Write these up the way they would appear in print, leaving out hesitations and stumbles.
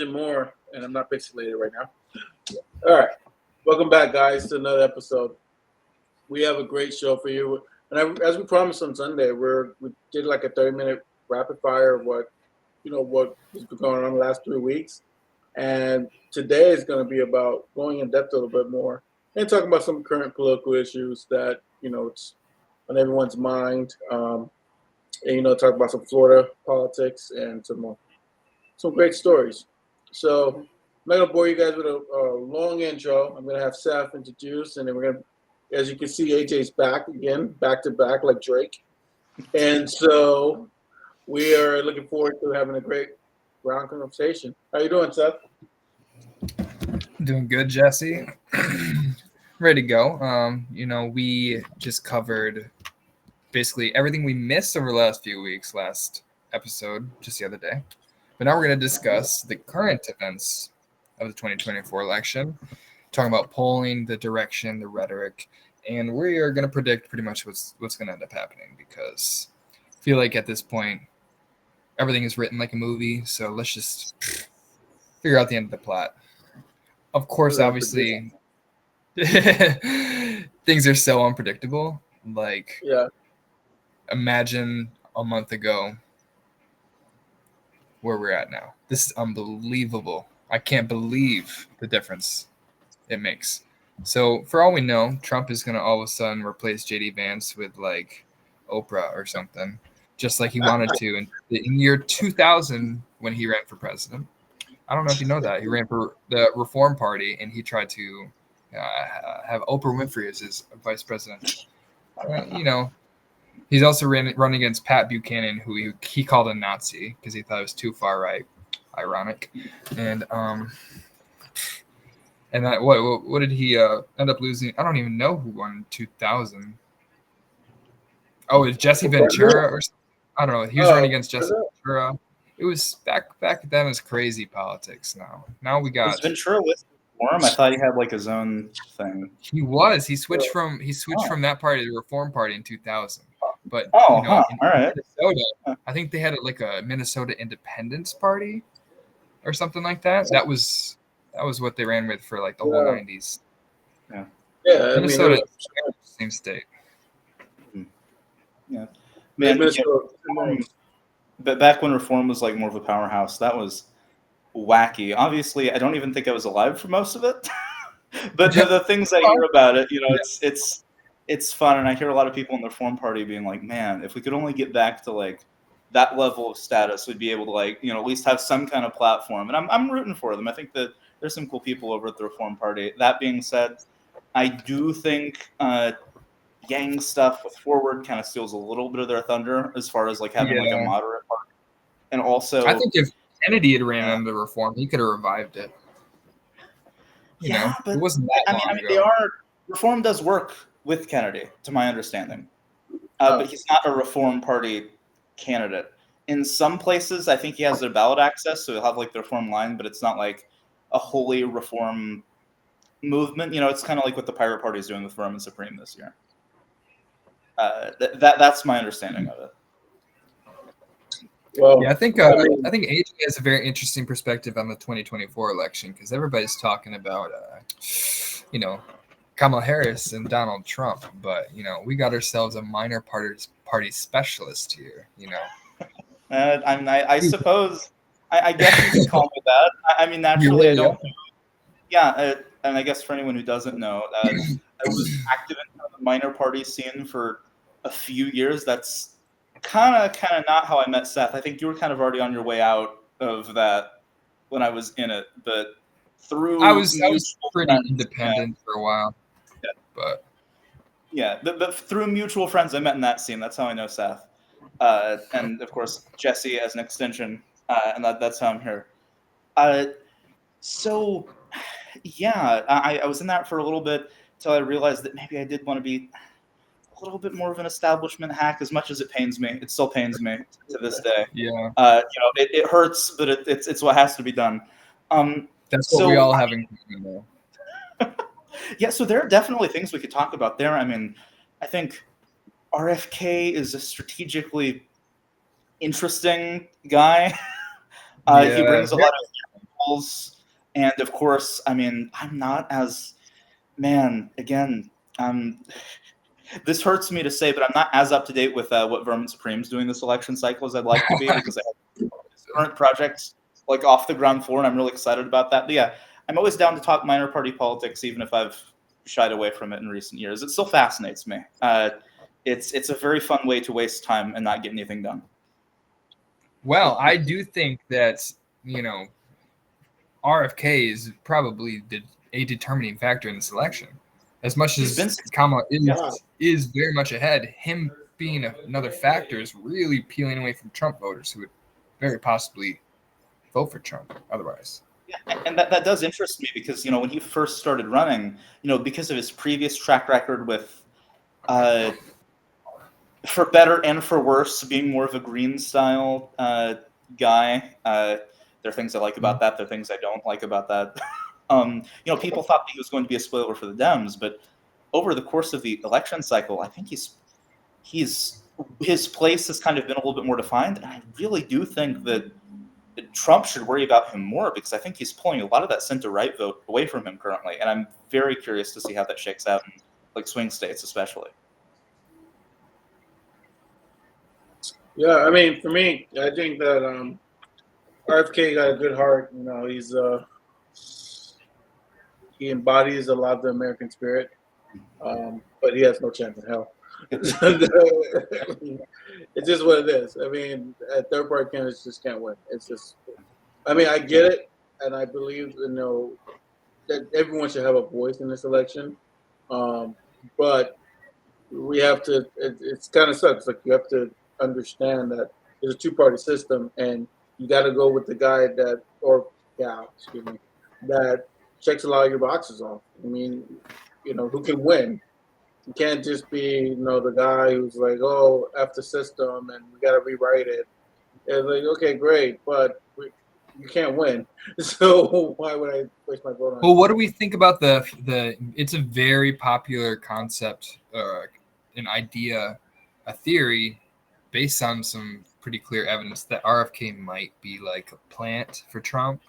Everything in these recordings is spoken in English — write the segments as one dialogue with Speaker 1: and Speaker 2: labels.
Speaker 1: imagine more, and I'm not pixelated right now. All right, welcome back, guys, to another episode. We have a great show for you, and as we promised on Sunday, we did like a 30-minute rapid fire of what has been going on the last 3 weeks, and today is going to be about going in depth a little bit more and talking about some current political issues that it's on everyone's mind. And talk about some Florida politics and some great stories. So I'm not gonna bore you guys with a long intro. I'm gonna have Seth introduce, and then we're gonna, as you can see, AJ's back again, back to back like Drake, and so we are looking forward to having a great round conversation. How you doing, Seth?
Speaker 2: Doing good, Jesse. Ready to go. We just covered basically everything we missed over the last few weeks, last episode, just the other day. But now we're going to discuss the current events of the 2024 election, talking about polling, the direction, the rhetoric, and we are going to predict pretty much what's going to end up happening, because I feel like at this point, everything is written like a movie, so let's just figure out the end of the plot. Of course, obviously, things are so unpredictable. Like, imagine a month ago where we're at now. This is unbelievable. I can't believe the difference it makes. So for all we know, Trump is going to all of a sudden replace JD Vance with like Oprah or something, just like he wanted to in year 2000 when he ran for president. I don't know if you know that. He ran for the Reform Party, and he tried to have Oprah Winfrey as his vice president. He's also run against Pat Buchanan, who he called a Nazi because he thought it was too far right. Ironic. And that, what did he end up losing? I don't even know who won in 2000. Oh, it was Jesse Ventura or something? I don't know. He was running against Jesse Ventura. It was back then. It was crazy politics. Now we got.
Speaker 3: Was Ventura with Reform? I thought he had like his own thing.
Speaker 2: He was. He switched from that party to the Reform Party in 2000. But
Speaker 3: all right.
Speaker 2: Minnesota, I think they had like a Minnesota Independence Party or something like that. That was what they ran with for like the whole 90s.
Speaker 3: Yeah.
Speaker 2: Minnesota, same state.
Speaker 3: Yeah. Man, but back when Reform was like more of a powerhouse, that was wacky. Obviously, I don't even think I was alive for most of it. But the things I hear about it, it's fun, and I hear a lot of people in the Reform Party being like, "Man, if we could only get back to like that level of status, we'd be able to at least have some kind of platform." And I'm rooting for them. I think that there's some cool people over at the Reform Party. That being said, I do think Yang stuff with Forward kind of steals a little bit of their thunder as far as like having like a moderate party. And also,
Speaker 2: I think if Kennedy had ran under Reform, he could have revived it.
Speaker 3: But
Speaker 2: it wasn't that long ago.
Speaker 3: Reform does work with Kennedy, to my understanding, but he's not a Reform Party candidate. In some places, I think he has their ballot access, so he'll have like the Reform line, but it's not like a wholly Reform movement. It's kind of like what the Pirate Party is doing with Roman Supreme this year. That's my understanding of it.
Speaker 2: Well, I think AJ has a very interesting perspective on the 2024 election, because everybody's talking about Kamala Harris and Donald Trump, but we got ourselves a minor party specialist here.
Speaker 3: I suppose I guess you could call me that. I mean, naturally, I don't. Yeah, and I guess for anyone who doesn't know, I was active in the minor party scene for a few years. That's kind of not how I met Seth. I think you were kind of already on your way out of that when I was in it, but through
Speaker 2: I was pretty independent for a while.
Speaker 3: But through mutual friends I met in that scene. That's how I know Seth, and of course Jesse as an extension, and that's how I'm here. So yeah, I was in that for a little bit until I realized that maybe I did want to be a little bit more of an establishment hack. As much as it pains me, it still pains me to this day.
Speaker 2: Yeah.
Speaker 3: It hurts, but it's what has to be done.
Speaker 2: That's what we all have in common.
Speaker 3: Yeah, so there are definitely things we could talk about there. I mean, I think RFK is a strategically interesting guy. He brings a lot of Walz, and of course, I mean, I'm not as again. This hurts me to say, but I'm not as up to date with what Vermin Supreme's doing this election cycle as I'd like to be, because I have current projects like off the ground floor, and I'm really excited about that. But yeah, I'm always down to talk minor party politics, even if I've shied away from it in recent years. It still fascinates me. It's a very fun way to waste time and not get anything done.
Speaker 2: Well, I do think that, you know, RFK is probably a determining factor in this election. As much as Kamala is very much ahead, him being another factor is really peeling away from Trump voters who would very possibly vote for Trump otherwise.
Speaker 3: Yeah, and that does interest me because, you know, when he first started running, you know, because of his previous track record with, for better and for worse, being more of a green style guy. There are things I like about that. There are things I don't like about that. You know, people thought that he was going to be a spoiler for the Dems, but over the course of the election cycle, I think his place has kind of been a little bit more defined, and I really do think that Trump should worry about him more, because I think he's pulling a lot of that center-right vote away from him currently, and I'm very curious to see how that shakes out in like swing states, especially.
Speaker 1: Yeah, I mean, for me, I think that RFK got a good heart. You know, he embodies a lot of the American spirit, but he has no chance in hell. It's just what it is. I mean, third party candidates just can't win. It's just, I mean, I get it, and I believe, you know, that everyone should have a voice in this election, but we have to. It's kind of sucks. Like, you have to understand that there's a two-party system, and you got to go with the guy that checks a lot of your boxes off. I mean, you know, who can win. You can't just be, you know, the guy who's like, oh, F the system and we got to rewrite it. And like, okay, great, but you can't win. So why would I waste my vote on it?
Speaker 2: Well, what do we think about the? It's a very popular concept, an idea, a theory based on some pretty clear evidence that RFK might be like a plant for Trump.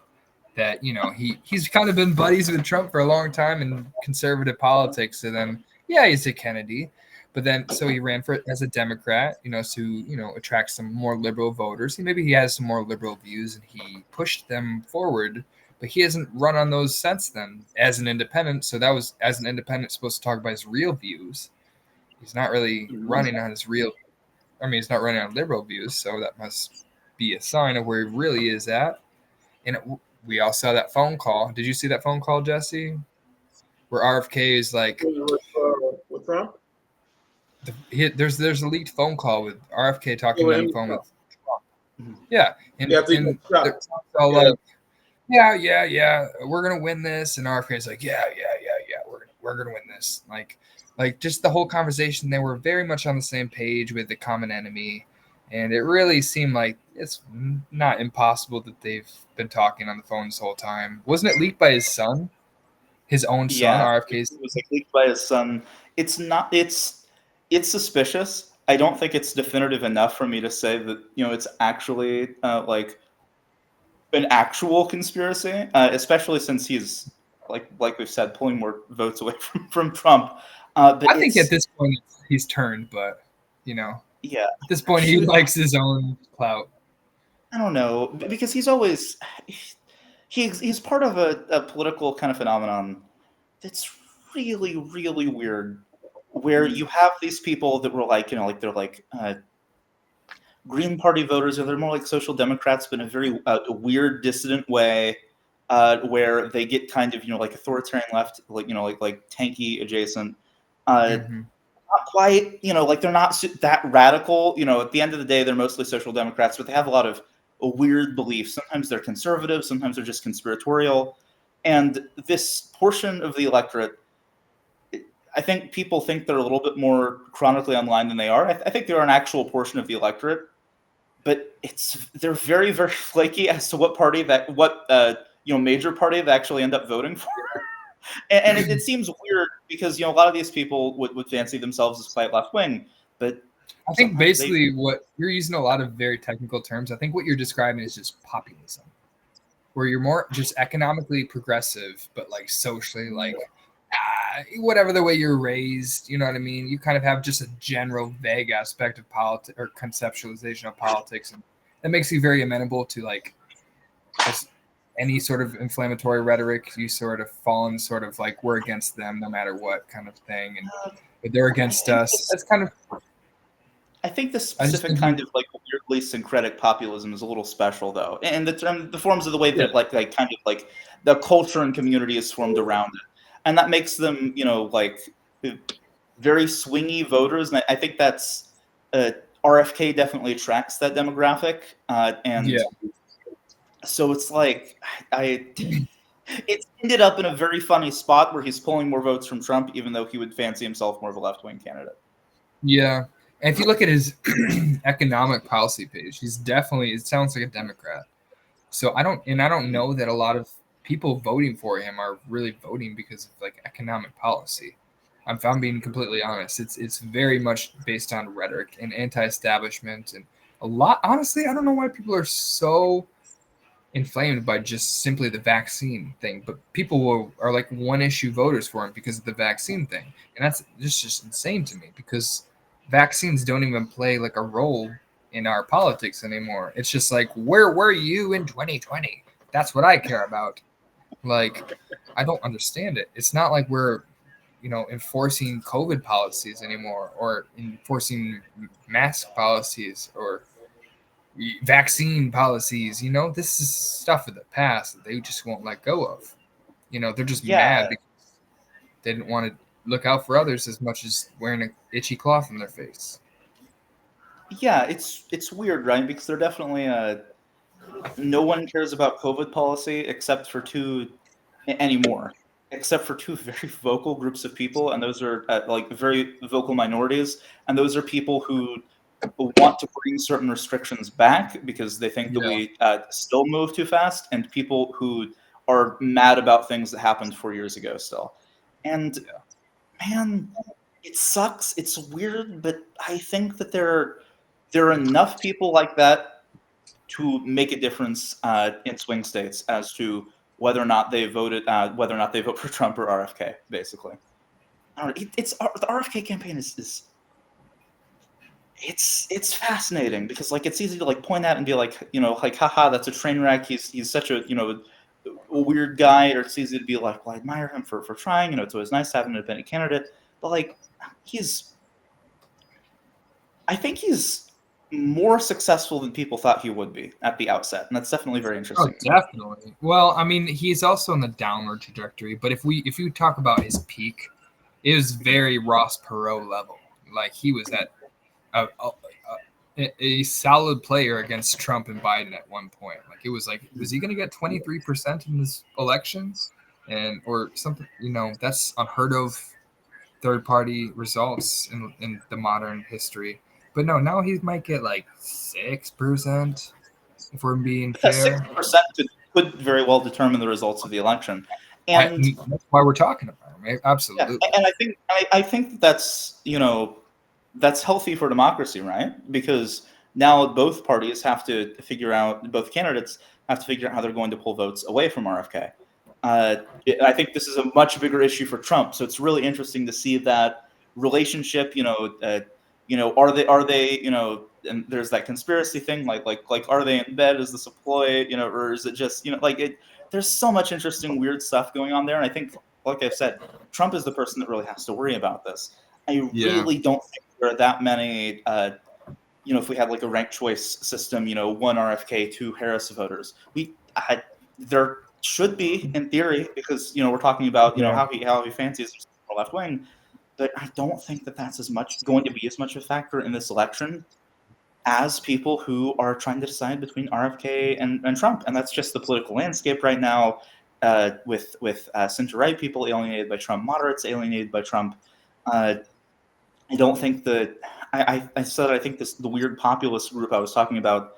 Speaker 2: That, you know, he's kind of been buddies with Trump for a long time in conservative politics, and then he's a Kennedy, but then so he ran for it as a Democrat, you know, to, you know, attract some more liberal voters. Maybe he has some more liberal views and he pushed them forward, but he hasn't run on those since then as an independent. So that was, as an independent, supposed to talk about his real views. He's not really running on his real. I mean, he's not running on liberal views, so that must be a sign of where he really is at. And we all saw that phone call. Did you see that phone call, Jesse? Where RFK is like,
Speaker 1: with Trump?
Speaker 2: There's a leaked phone call with RFK talking on the phone with Trump. Yeah. And Trump's all like, yeah, we're gonna win this. And RFK's like, yeah, we're gonna win this. Like just the whole conversation, they were very much on the same page with the common enemy. And it really seemed like it's not impossible that they've been talking on the phone this whole time. Wasn't it leaked by his son? His own son, RFK's?
Speaker 3: It was like leaked by his son. It's suspicious. I don't think it's definitive enough for me to say that, you know, it's actually like an actual conspiracy, especially since he's, like we've said, pulling more votes away from Trump. But
Speaker 2: I think at this point he's turned, but, you know.
Speaker 3: Yeah.
Speaker 2: At this point, he likes his own clout.
Speaker 3: I don't know, because he's always he's part of a political kind of phenomenon that's really, really weird, where you have these people that were like, you know, like they're like Green Party voters, or they're more like social democrats, but in a very weird, dissident way, where they get kind of, you know, like authoritarian left, like, you know, like tanky adjacent. Not quite, you know, like they're not that radical. You know, at the end of the day, they're mostly social democrats, but they have a lot of weird beliefs. Sometimes they're conservative, sometimes they're just conspiratorial. And this portion of the electorate, I think people think they're a little bit more chronically online than they are. I think they're an actual portion of the electorate, but they're very, very flaky as to what major party they actually end up voting for. And it seems weird because, you know, a lot of these people would fancy themselves as quite left wing, but
Speaker 2: I think basically what you're using a lot of very technical terms. I think what you're describing is just populism. where you're more just economically progressive, but like socially, like whatever the way you're raised, you know what I mean? You kind of have just a general vague aspect of politics or conceptualization of politics, and that makes you very amenable to like just any sort of inflammatory rhetoric. You sort of fall in sort of like we're against them no matter what kind of thing, and if they're against us. That's kind of.
Speaker 3: I think this specific kind of like weirdly syncretic populism is a little special, though, and the forms of the way that like kind of like the culture and community is formed around it, and that makes them, you know, like very swingy voters, and I think that's RFK definitely attracts that demographic, and so it's like it's ended up in a very funny spot where he's pulling more votes from Trump, even though he would fancy himself more of a left-wing candidate.
Speaker 2: Yeah. And if you look at his economic policy page, he's definitely, it sounds like a Democrat. So I don't know that a lot of people voting for him are really voting because of like economic policy. If I'm being completely honest, it's very much based on rhetoric and anti-establishment, and a lot, honestly, I don't know why people are so inflamed by just simply the vaccine thing, but people are like one issue voters for him because of the vaccine thing. And that's just insane to me, because vaccines don't even play like a role in our politics anymore. It's just like, where were you in 2020? That's what I care about. Like, I don't understand it. It's not like we're, enforcing COVID policies anymore, or enforcing mask policies, or vaccine policies. This is stuff of the past that they just won't let go of. They're just mad because they didn't want to look out for others as much as wearing an itchy cloth in their face.
Speaker 3: Yeah, it's weird, right? Because they're definitely no one cares about COVID policy except for two very vocal groups of people, and those are like very vocal minorities, and those are people who want to bring certain restrictions back because they think that we still move too fast, and people who are mad about things that happened 4 years ago still. And man, it sucks. It's weird, but I think that there are enough people like that to make a difference in swing states as to whether or not they vote for Trump or RFK. Basically, I don't know. The RFK campaign is it's fascinating because like it's easy to like point at and be like, like, haha, that's a train wreck. He's such a a weird guy. Or it's easy to be like, well, I admire him for trying. It's always nice to have an independent candidate. But like, I think he's more successful than people thought he would be at the outset, and that's definitely very interesting.
Speaker 2: Oh, definitely. Well, I mean, he's also on the downward trajectory. But if you talk about his peak, it was very Ross Perot level. Like he was at a solid player against Trump and Biden at one point. Like it was like, was he going to get 23% in this election, or something? That's unheard of third-party results in the modern history. But no, now he might get like 6%, if we're being fair.
Speaker 3: 6% could very well determine the results of the election, and
Speaker 2: that's why we're talking about him. Right? Absolutely.
Speaker 3: Yeah, and I think that's that's healthy for democracy, right? Because now both candidates have to figure out how they're going to pull votes away from RFK. I think this is a much bigger issue for Trump, so it's really interesting to see that relationship. Are they and there's that conspiracy thing, like are they in bed? Is this a ploy? Or is it just there's so much interesting weird stuff going on there, and I think, like I've said, Trump is the person that really has to worry about this. I really don't think there are that many. If we had like a ranked choice system, 1 RFK, 2 Harris voters, there should be in theory, because we're talking about how he fancies more left wing, but I don't think that that's going to be as much a factor in this election as people who are trying to decide between RFK and Trump, and that's just the political landscape right now. With center right people alienated by Trump, moderates alienated by Trump. I don't think that I said I think the weird populist group I was talking about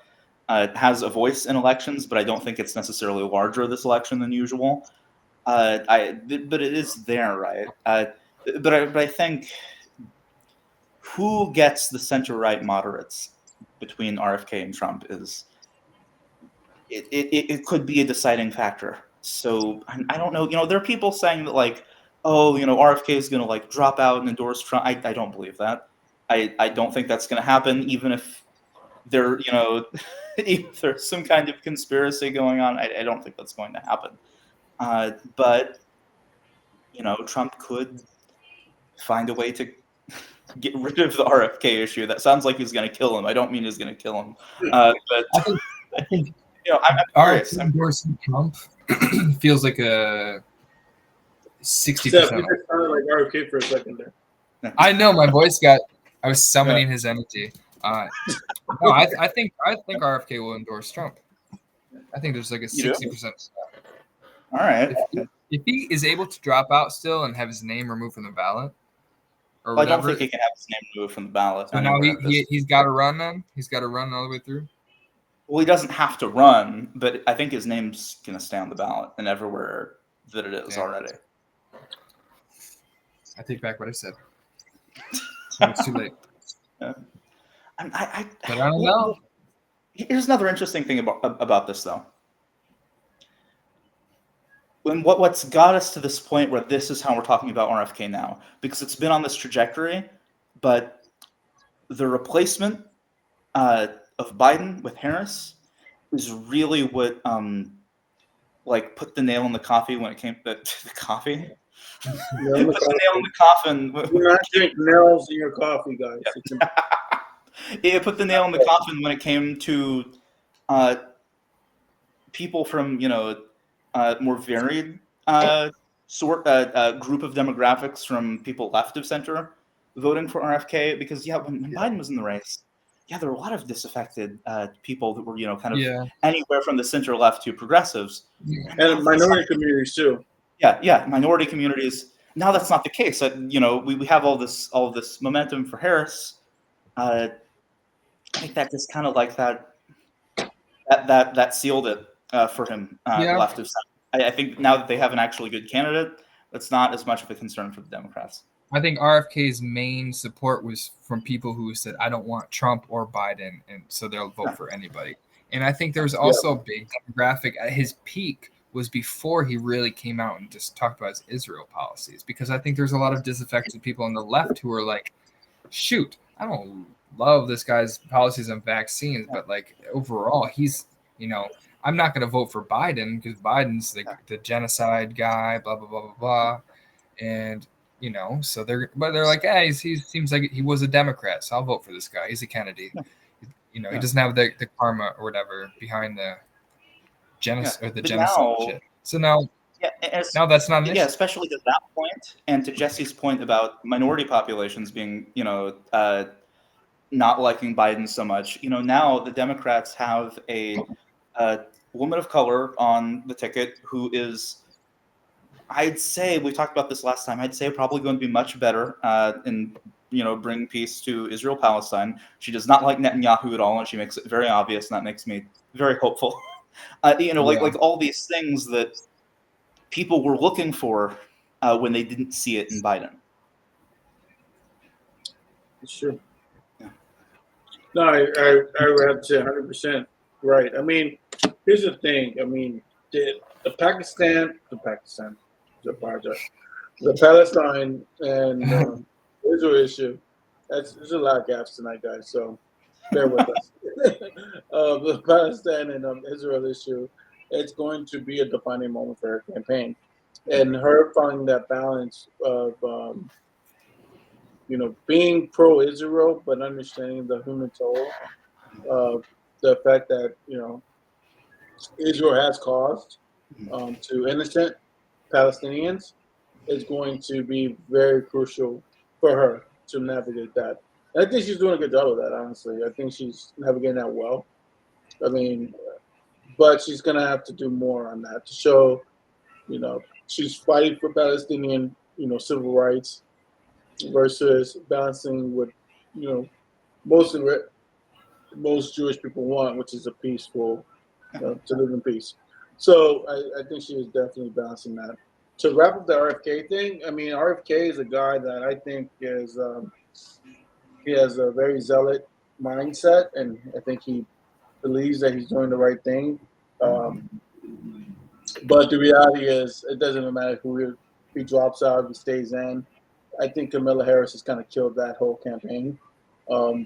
Speaker 3: has a voice in elections, but I don't think it's necessarily larger this election than usual. But it is there, right? But I think who gets the center right moderates between RFK and Trump it could be a deciding factor. So I don't know. There are people saying that like, oh, RFK is going to like drop out and endorse Trump. I don't believe that. I don't think that's going to happen, even if there if there's some kind of conspiracy going on. I don't think that's going to happen. But Trump could find a way to get rid of the RFK issue. That sounds like he's going to kill him. I don't mean he's going to kill him, but
Speaker 2: I think
Speaker 3: I'm curious.
Speaker 2: Endorsing Trump feels like a 60%.
Speaker 1: Seth, you just sounded like RFK for a second there.
Speaker 2: I know my voice I was summoning his energy. No, I think RFK will endorse Trump. I think there's like a 60%.
Speaker 3: All right.
Speaker 2: If he is able to drop out still and have his name removed from the ballot, or
Speaker 3: I don't think he can have his name removed from the ballot.
Speaker 2: So now he's got to run then. He's got to run all the way through.
Speaker 3: Well, he doesn't have to run, but I think his name's going to stay on the ballot and everywhere that it is already.
Speaker 2: I take back what I said. It's too late.
Speaker 3: But
Speaker 2: I don't know.
Speaker 3: Here's another interesting thing about this, though. What's got us to this point where this is how we're talking about RFK now, because it's been on this trajectory, but the replacement of Biden with Harris is really what put the nail in the coffee when it came to the coffee. Put the nail in the coffin.
Speaker 1: You're not drinking nails in your coffee, guys.
Speaker 3: Yeah. It put the nail in the coffin when it came to people from more varied group of demographics, from people left of center voting for RFK, because when Biden was in the race, there were a lot of disaffected people that were anywhere from the center left to progressives,
Speaker 1: and minority communities too.
Speaker 3: Yeah, minority communities. Now that's not the case. We have all this momentum for Harris. I think that just kind of like that sealed it for him left of center. I think now that they have an actually good candidate, that's not as much of a concern for the Democrats.
Speaker 2: I think RFK's main support was from people who said, I don't want Trump or Biden, and so they'll vote for anybody. And I think there's also a big demographic at his peak was before he really came out and just talked about his Israel policies, because I think there's a lot of disaffected people on the left who are like, shoot, I don't love this guy's policies on vaccines, but like overall, he's, I'm not going to vote for Biden because Biden's the genocide guy, blah, blah, blah, blah, blah. And, so they're like, he seems like he was a Democrat, so I'll vote for this guy. He's a Kennedy. He doesn't have the karma or whatever behind the genocide or the genocide shit. So now that's not an issue.
Speaker 3: Yeah, especially to that point, and to Jesse's point about minority populations being, not liking Biden so much. Now the Democrats have a woman of color on the ticket who is, I'd say, we talked about this last time, I'd say probably going to be much better in bring peace to Israel-Palestine. She does not like Netanyahu at all, and she makes it very obvious, and that makes me very hopeful. Like all these things that people were looking for when they didn't see it in Biden.
Speaker 1: Sure. Yeah. No, I would have to say 100% right. I mean, here's the thing. I mean, the Palestine and Israel issue. There's a lot of gaps tonight, guys. So bear with us. The Palestine and Israel issue, it's going to be a defining moment for her campaign, and her finding that balance of being pro-Israel but understanding the human toll of the effect that Israel has caused to innocent Palestinians is going to be very crucial for her to navigate that. And I think she's doing a good job of that, honestly. I think she's navigating that well. I mean, but she's going to have to do more on that to show, she's fighting for Palestinian, civil rights versus balancing with, most Jewish people want, which is a peaceful, to live in peace. So I think she is definitely balancing that. To wrap up the RFK thing, I mean, RFK is a guy that I think is he has a very zealot mindset, and I think he believes that he's doing the right thing. But the reality is, it doesn't matter who he drops out, he stays in. I think Kamala Harris has kind of killed that whole campaign,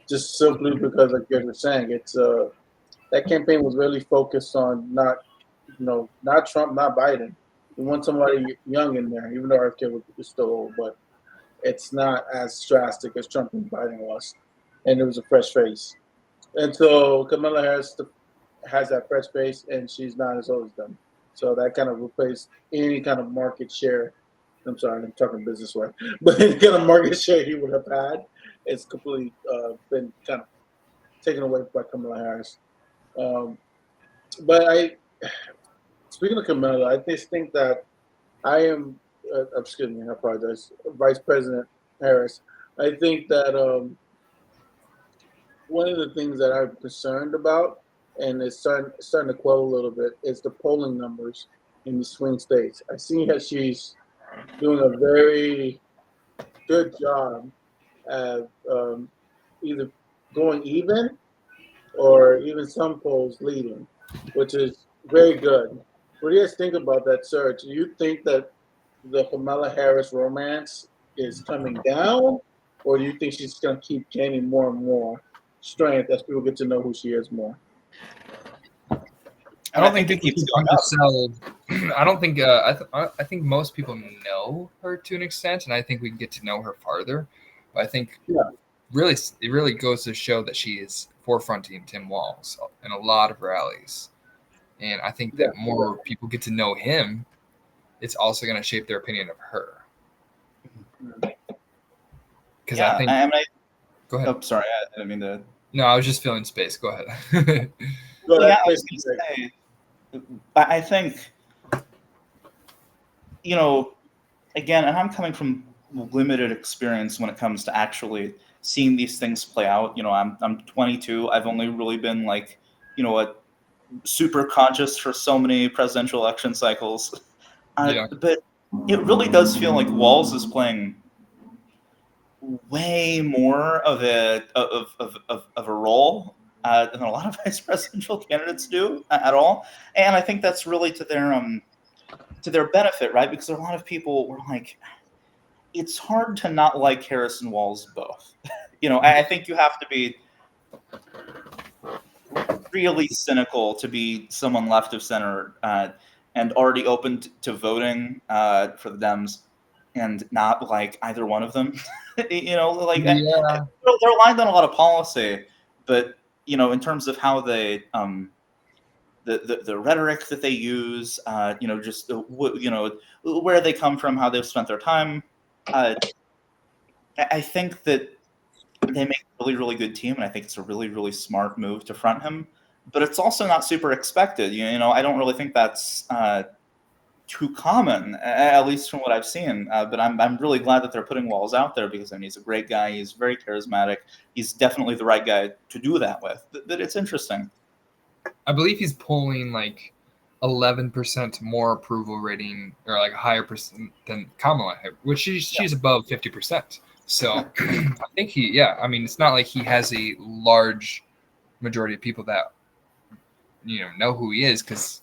Speaker 1: just simply because, like you were saying, it's that campaign was really focused on not Trump, not Biden. We want somebody young in there, even though RFK was still old, but it's not as drastic as Trump and Biden was, and it was a fresh face. And so Kamala Harris has that fresh face, and she's not as old as them. So that kind of replaced any kind of market share. I'm sorry, I'm talking business way, but any kind of market share he would have had, it's completely been kind of taken away by Kamala Harris. But speaking of Kamala, I just think that I am, excuse me, I apologize, Vice President Harris. I think that one of the things that I'm concerned about, and it's starting to quell a little bit, is the polling numbers in the swing states. I see that she's doing a very good job at either going even or even some polls leading, which is very good. What do you guys think about that surge? Do you think that the Kamala Harris romance is coming down, or do you think she's going to keep gaining more and more strength as people get to know who she is more?
Speaker 2: I don't think
Speaker 3: it keeps
Speaker 2: she's
Speaker 3: going up.
Speaker 2: undersold. I don't think. I think most people know her to an extent, and I think we can get to know her farther. But I think really, it really goes to show that she is forefronting Tim Walz in a lot of rallies, and I think that more people get to know him, it's also going to shape their opinion of her. Because I think. Go ahead.
Speaker 3: Oh, sorry, I didn't mean to.
Speaker 2: No, I was just filling space. Go ahead.
Speaker 3: I was going to say, I think, again, and I'm coming from limited experience when it comes to actually seeing these things play out. I'm 22. I've only really been super conscious for so many presidential election cycles. But it really does feel like Walz is playing way more of a role than a lot of vice presidential candidates do at all, and I think that's really to their benefit, right? Because there are a lot of people were like, it's hard to not like Harris and Walz both. I think you have to be really cynical to be someone left of center and already open to voting for the Dems and not like either one of them. They're aligned on a lot of policy, but in terms of how they the rhetoric that they use, just where they come from, how they've spent their time, I think that they make a really, really good team, and I think it's a really, really smart move to front him. But it's also not super expected. I don't really think that's too common, at least from what I've seen. But I'm really glad that they're putting Walz out there because he's a great guy. He's very charismatic. He's definitely the right guy to do that with. But it's interesting.
Speaker 2: I believe he's polling like 11% more approval rating, or like a higher percent than Kamala, which she's above 50%. So I think it's not like he has a large majority of people that know who he is, because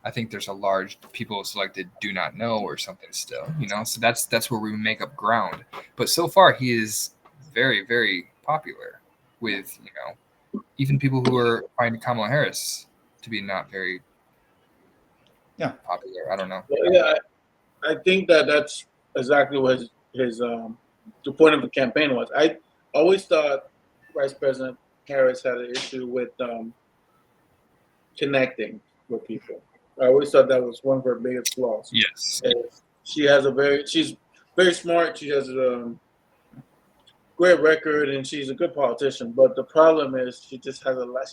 Speaker 2: I think there's a large people selected do not know or something still, so that's where we make up ground. But so far he is very, very popular with, even people who are finding Kamala Harris to be not very popular. I don't know.
Speaker 1: Yeah, I think that's exactly what his the point of the campaign was. I always thought Vice President Harris had an issue with connecting with people. I always thought that was one of her biggest flaws.
Speaker 2: Yes.
Speaker 1: She's very smart. She has a great record, and she's a good politician. But the problem is she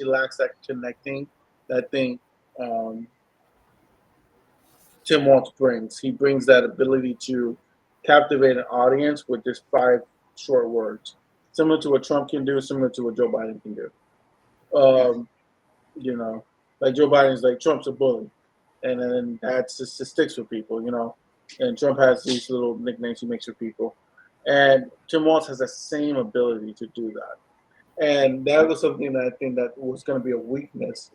Speaker 1: lacks that connecting, that thing Tim Walz brings. He brings that ability to captivate an audience with just 5 short words, similar to what Trump can do, similar to what Joe Biden can do. Like Joe Biden's like, Trump's a bully, and then that just sticks with people, And Trump has these little nicknames he makes for people, and Tim Walz has the same ability to do that. And that was something that I think that was going to be a weakness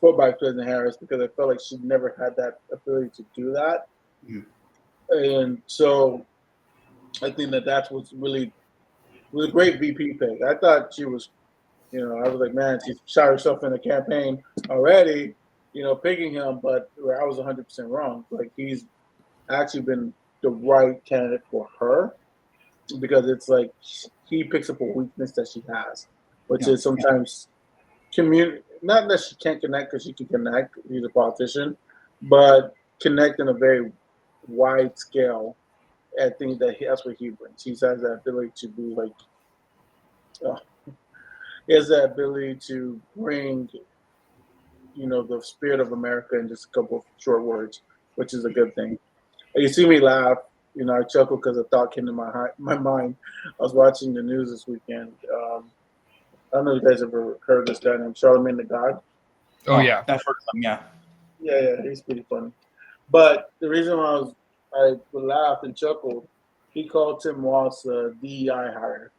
Speaker 1: for Vice President Harris because I felt like she never had that ability to do that.
Speaker 3: Mhm.
Speaker 1: And so I think that was really a great VP pick. I thought she was, I was like, man, she shot herself in the campaign already, picking him, but I was 100% wrong. Like, he's actually been the right candidate for her because it's like he picks up a weakness that she has, which is sometimes not that she can't connect because she can connect. He's a politician, but connect in a very wide scale. I think that's what he brings. He has that ability to be like, he has that ability to bring, the spirit of America in just a couple of short words, which is a good thing. And you see me laugh, I chuckle because a thought came to my mind. I was watching the news this weekend. I don't know if you guys ever heard of this guy named Charlemagne the God.
Speaker 2: Oh yeah,
Speaker 3: I've heard of him. Yeah.
Speaker 1: Yeah, he's pretty funny. But the reason why I laughed and chuckled, he called Tim Walz a DEI hire.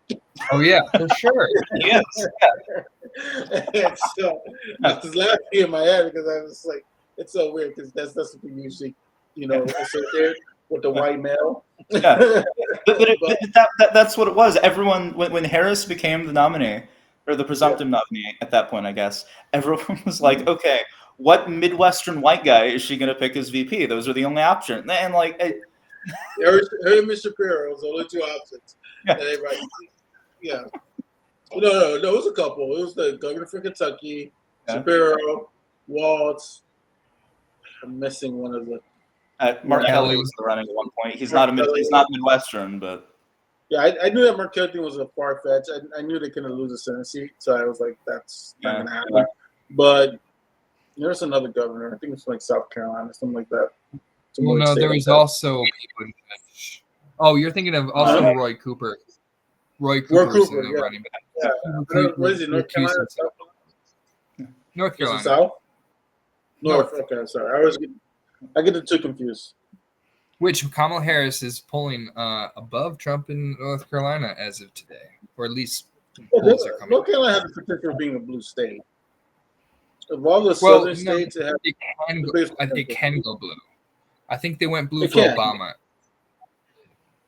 Speaker 2: Oh yeah, for sure.
Speaker 3: Yes.
Speaker 1: And so I was laughing in my head because I was like, it's so weird because that's something usually, associated with the white male.
Speaker 3: Yeah. But that's what it was. Everyone, when Harris became the nominee, or the presumptive nominee at that point, I guess, everyone was like, okay, what Midwestern white guy is she going to pick as VP? Those are the only options. And like,
Speaker 1: her and Mr. Shapiro was the only two options.
Speaker 3: Yeah.
Speaker 1: No, it was a couple. It was the governor for Kentucky, Shapiro, Walz. I'm missing one of the.
Speaker 3: Mark
Speaker 2: Yeah.
Speaker 3: Kelly was running at one point. He's not Midwestern, but
Speaker 1: yeah, I knew that Mark Kelly thing was a far fetch. I knew they couldn't lose a Senate seat, so I was like, that's not gonna happen. Yeah. But there's another governor. I think it's like South Carolina, something like that.
Speaker 2: Well, no, there was also. Oh, you're thinking of also Roy Cooper. Roy Cooper's in the running back.
Speaker 1: Yeah. What is it? North Carolina?
Speaker 2: North Carolina.
Speaker 1: South? North. Okay, sorry. I get the two confused.
Speaker 2: Which Kamala Harris is polling above Trump in North Carolina as of today, or at least polls are coming.
Speaker 1: North Carolina has the potential of being a blue state. Of all the southern states,
Speaker 2: it can go blue. I think they went blue for Obama.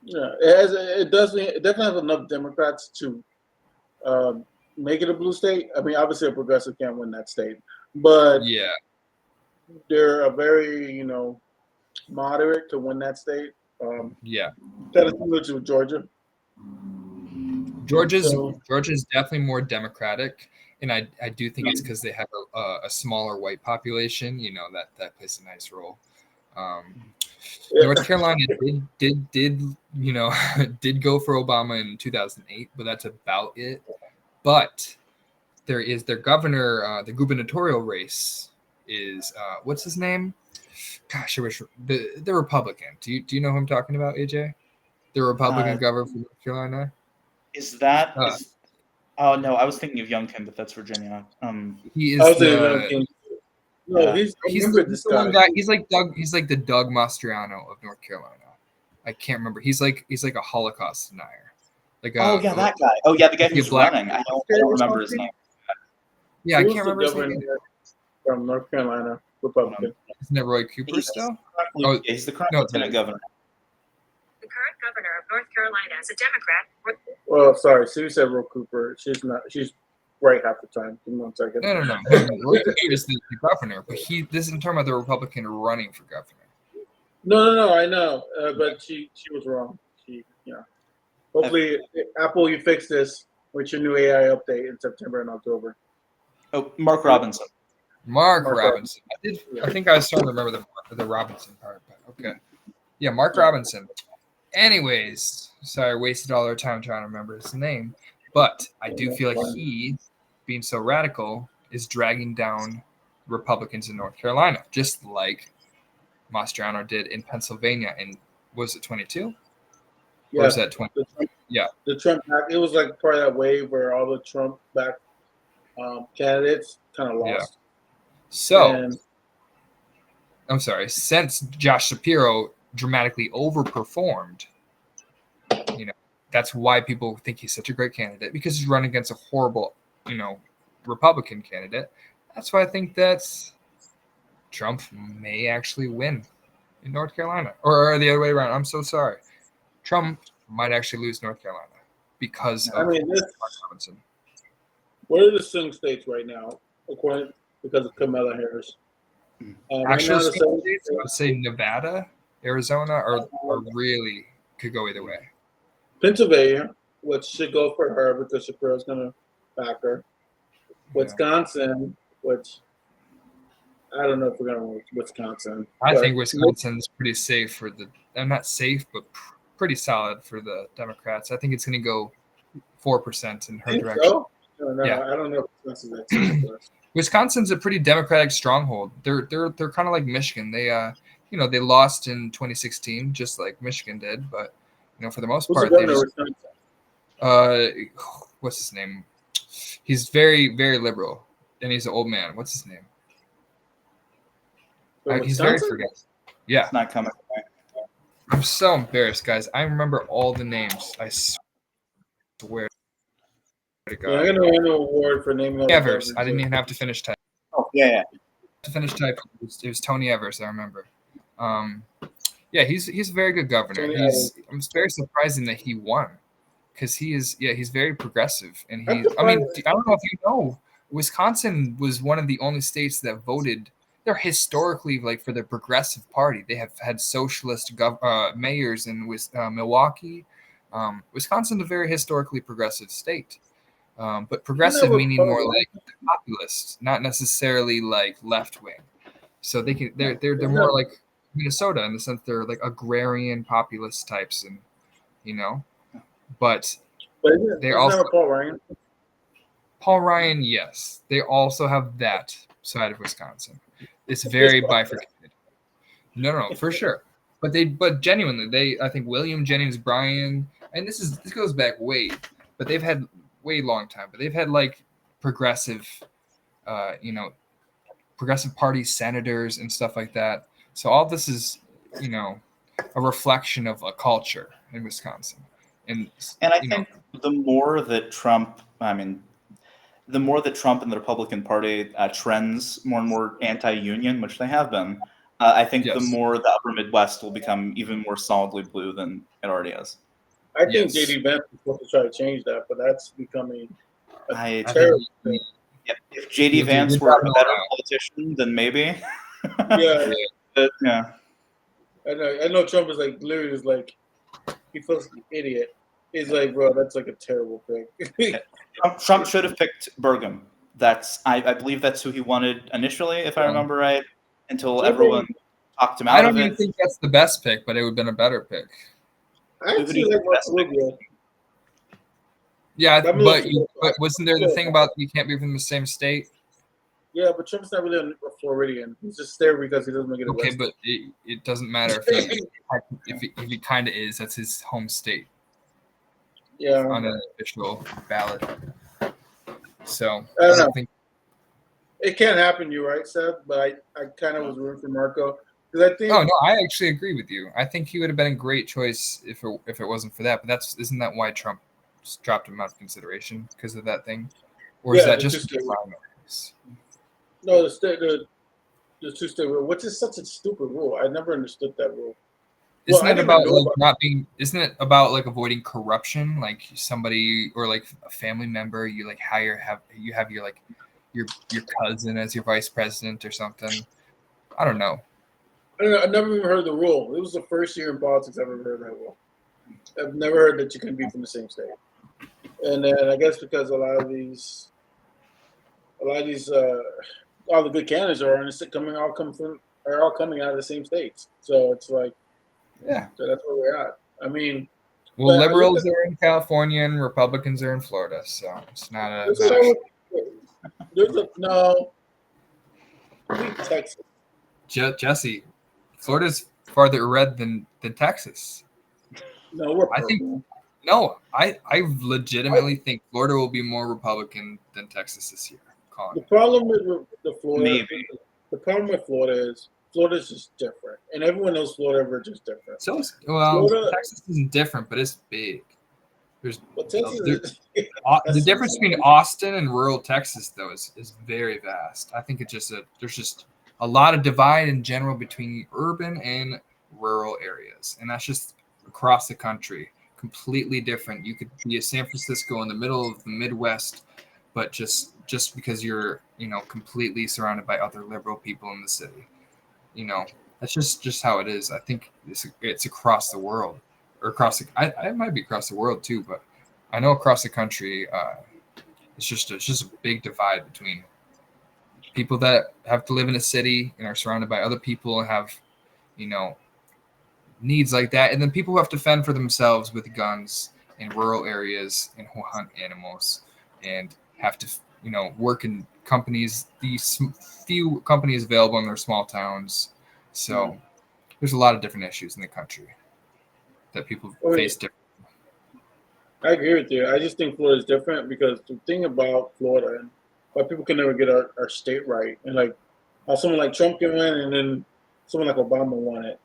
Speaker 1: Yeah, it definitely has enough Democrats to make it a blue state. I mean, obviously a progressive can't win that state, but they're a very moderate to win that state. Kind of similar to Georgia.
Speaker 2: Georgia's definitely more Democratic, and I do think it's because they have a smaller white population. That plays a nice role. North Carolina did did go for Obama in 2008, but that's about it. But there is their governor, the gubernatorial race is what's his name? Gosh, I wish the Republican. Do you know who I'm talking about, AJ? The Republican governor from North Carolina.
Speaker 3: Is that? Oh no, I was thinking of Youngkin, but that's Virginia.
Speaker 2: He is
Speaker 1: Youngkin. No, he's the
Speaker 2: one guy. He's like the Doug Mastriano of North Carolina. I can't remember. He's like a Holocaust denier.
Speaker 3: That guy. Oh yeah, the guy who's running. I don't remember his name.
Speaker 1: Yeah, I can't remember his name. From North Carolina, Republican.
Speaker 2: Isn't it Roy Cooper still?
Speaker 3: He's the current lieutenant governor.
Speaker 4: The current governor of North Carolina is a Democrat.
Speaker 1: Well, sorry, Sue said Roy Cooper. She's not. She's right half the time. Give me 1 second.
Speaker 2: No. Roy Cooper is the governor, but this is talking about the Republican running for governor.
Speaker 1: No. I know, but she was wrong. Hopefully, Apple, you fix this with your new AI update in September and October.
Speaker 3: Oh, Mark Robinson.
Speaker 2: Mark Robinson. I think I was starting to remember the Robinson part, but okay. Yeah, Mark Robinson. Anyways, sorry, I wasted all our time trying to remember his name, but I do feel like he, being so radical, is dragging down Republicans in North Carolina, just like Mastriano did in Pennsylvania. And was it 22?
Speaker 1: Yeah.
Speaker 2: Or was that 20?
Speaker 1: The Trump back. It was like part of that wave where all the Trump back candidates kind of lost.
Speaker 2: Yeah. So, I'm sorry. Since Josh Shapiro dramatically overperformed, that's why people think he's such a great candidate, because he's running against a horrible, Republican candidate. That's why I think that Trump may actually win in North Carolina, or the other way around. I'm so sorry. Trump might actually lose North Carolina because of Robinson.
Speaker 1: What are the swing states right now, because of Kamala Harris?
Speaker 2: Actual
Speaker 1: right now,
Speaker 2: swing states, I would say Nevada, Arizona, or really could go either way.
Speaker 1: Pennsylvania, which should go for her because Shapiro's going to back her. Wisconsin, which I don't know if we're going to win Wisconsin.
Speaker 2: I think Wisconsin's pretty safe for the. Not safe, but pretty solid for the Democrats. I think it's going to go 4% in her direction.
Speaker 1: So? No,
Speaker 2: yeah.
Speaker 1: I don't know if Wisconsin's that safe for us.
Speaker 2: Wisconsin's a pretty Democratic stronghold. They're kind of like Michigan. They they lost in 2016 just like Michigan did, but for the most part they just, what's his name? He's very, very liberal and he's an old man. What's his name? He's very forgetful. Yeah.
Speaker 3: It's not coming back.
Speaker 2: I'm so embarrassed, guys. I remember all the names. I swear to God.
Speaker 1: Yeah, I'm gonna win an award for naming
Speaker 2: Evers. I didn't even have to finish typing.
Speaker 3: Oh, yeah.
Speaker 2: To finish typing, it was Tony Evers. I remember. Yeah, he's a very good governor. I'm very surprising that he won, because he's very progressive, and I don't know if you know, Wisconsin was one of the only states that voted. They're historically for the Progressive Party. They have had socialist mayors in Milwaukee. Wisconsin's a very historically progressive state, but progressive meaning more like populist, not necessarily like left wing. So they're more like Minnesota in the sense they're like agrarian populist types, and but they also Paul Ryan. Yes, they also have that side of Wisconsin. It's very bifurcated. No, for sure. But genuinely, I think William Jennings Bryan, and this goes back way, but they've had way long time. But they've had like progressive, progressive party senators and stuff like that. So all this is, a reflection of a culture in Wisconsin. And
Speaker 3: I think the more that Trump and the Republican Party trends more and more anti-union, which they have been, I think the more the upper Midwest will become even more solidly blue than it already is.
Speaker 1: I think J.D. Vance is supposed to try to change that, but that's becoming a terrible thing.
Speaker 3: If J.D. Vance were a better politician, then maybe.
Speaker 1: Yeah.
Speaker 3: But, yeah.
Speaker 1: I know Trump is literally he feels like an idiot. He's like, bro, that's like a terrible pick.
Speaker 3: Trump should have picked Burgum. I believe that's who he wanted initially, if I remember right, until everyone talked him out of it.
Speaker 2: I don't even think that's the best pick, but it would have been a better pick.
Speaker 1: I actually like Mark.
Speaker 2: Yeah, but wasn't there the thing about you can't be from the same state?
Speaker 1: Yeah, but Trump's not really a Floridian. He's just there because he doesn't get arrested.
Speaker 2: Okay, but it doesn't matter if he kind of is. That's his home state.
Speaker 1: Yeah.
Speaker 2: On an official ballot. So
Speaker 1: I don't think it can't happen. You're right, Seth. But I kind of was rooting for Marco because I think.
Speaker 2: Oh no, I actually agree with you. I think he would have been a great choice if it wasn't for that. But isn't that why Trump dropped him out of consideration because of that thing, or is that just the primaries?
Speaker 1: No, the two-state rule, which is such a stupid rule. I never understood that rule.
Speaker 2: Isn't it about not being? Isn't it about avoiding corruption? Like somebody or like a family member, you have your your cousin as your vice president or something. I don't know.
Speaker 1: I've never even heard the rule. It was the first year in politics I've ever heard that rule. I've never heard that you can be from the same state. And then I guess because all the good candidates are all coming out of the same states. So it's like,
Speaker 2: yeah.
Speaker 1: So that's where we're at. I mean,
Speaker 2: liberals are in California and Republicans are in Florida, so it's not a.
Speaker 1: Texas.
Speaker 2: Jesse, Florida's farther red than Texas.
Speaker 1: No,
Speaker 2: I legitimately think Florida will be more Republican than Texas this year.
Speaker 1: The problem with the problem with Florida is Florida's just different, and everyone knows Florida is just different.
Speaker 2: Texas isn't different, but it's big. There's
Speaker 1: But Texas
Speaker 2: the difference between Austin and rural Texas, though, is very vast. I think there's just a lot of divide in general between urban and rural areas, and that's just across the country, completely different. You could be a San Francisco in the middle of the Midwest, but just because you're completely surrounded by other liberal people in the city, that's just how it is. I think it's across the world. Or I might be across the world too, but I know across the country, it's just a big divide between people that have to live in a city and are surrounded by other people and have, needs like that, and then people who have to fend for themselves with guns in rural areas and who hunt animals and have to, work in companies. These few companies available in their small towns. So there's a lot of different issues in the country that people face differently.
Speaker 1: I agree with you. I just think Florida is different because the thing about Florida and why people can never get our state right, and like how someone like Trump can win and then someone like Obama won it.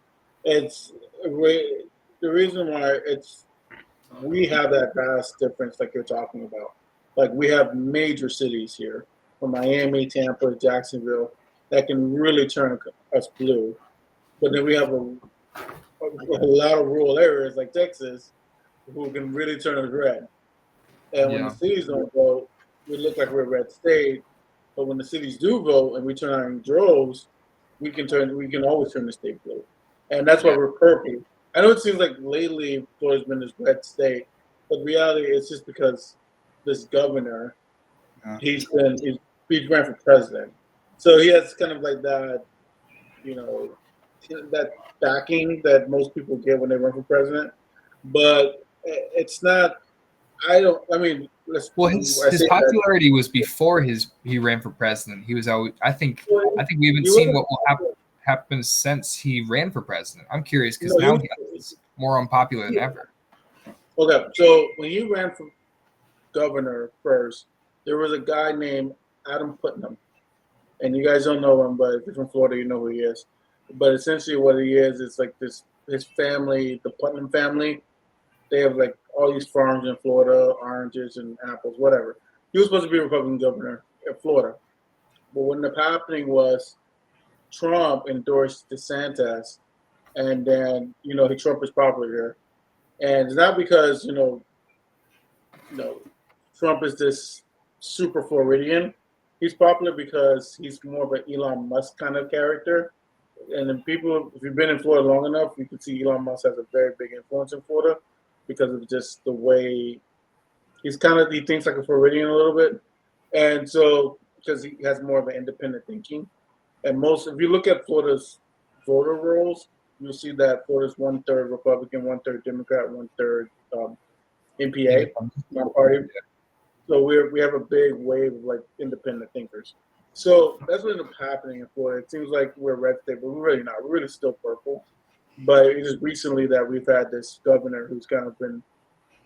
Speaker 1: It's the reason why we have that vast difference like you're talking about. Like we have major cities here, from Miami, Tampa, Jacksonville, that can really turn us blue. But then we have a lot of rural areas like Texas who can really turn us red. And when the cities don't vote, we look like we're a red state. But when the cities do vote and we turn out in droves, we can always turn the state blue. And that's why we're purple. I know it seems like lately Florida's been this red state, but reality it's just because this governor, he ran for president. So he has kind of like that, that backing that most people get when they run for president. But it's not. His
Speaker 2: popularity was before he ran for president. He was always. I think we haven't seen what will happen since he ran for president. I'm curious because now he's more unpopular than ever.
Speaker 1: Okay, so when he ran for governor first, there was a guy named Adam Putnam, and you guys don't know him, but if you're from Florida, you know who he is. But essentially, what he is like his family, the Putnam family. They have like all these farms in Florida, oranges and apples, whatever. He was supposed to be Republican governor of Florida. But what ended up happening was Trump endorsed DeSantis, and then, Trump is popular here. And it's not because, Trump is this super Floridian. He's popular because he's more of an Elon Musk kind of character. And then people, if you've been in Florida long enough, you can see Elon Musk has a very big influence in Florida, because of just the way he thinks like a Floridian a little bit. And so, because he has more of an independent thinking. And if you look at Florida's voter rolls, you'll see that Florida's 1/3 Republican, 1/3 Democrat, 1/3 NPA, non-party. So we have a big wave of like independent thinkers. So that's what ended up happening in Florida. It seems like we're red state, but we're really not. We're really still purple. But it's just recently that we've had this governor who's kind of been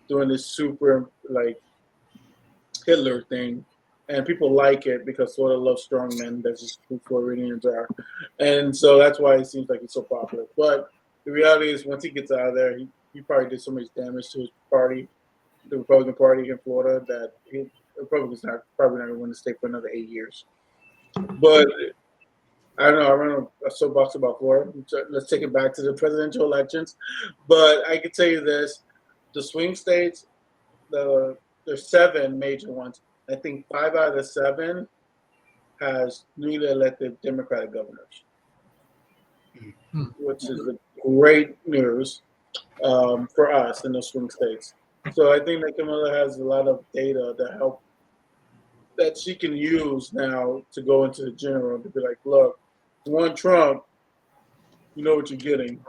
Speaker 1: doing this super like Hitler thing, and people like it because Florida loves strong men. That's just who Floridians are, and so that's why it seems like he's so popular. But the reality is, once he gets out of there, he probably did so much damage to his party, the Republican Party in Florida, that Republicans probably not going to win the state for another 8 years. But I don't know. I ran a soapbox about Florida. Let's take it back to the presidential elections. But I can tell you this: the swing states, there's 7 major ones. I think 5 out of the 7 has newly elected Democratic governors, which is great news for us in those swing states. So I think that Kamala has a lot of data that she can use now to go into the general to be like, look, one Trump, you know what you're getting.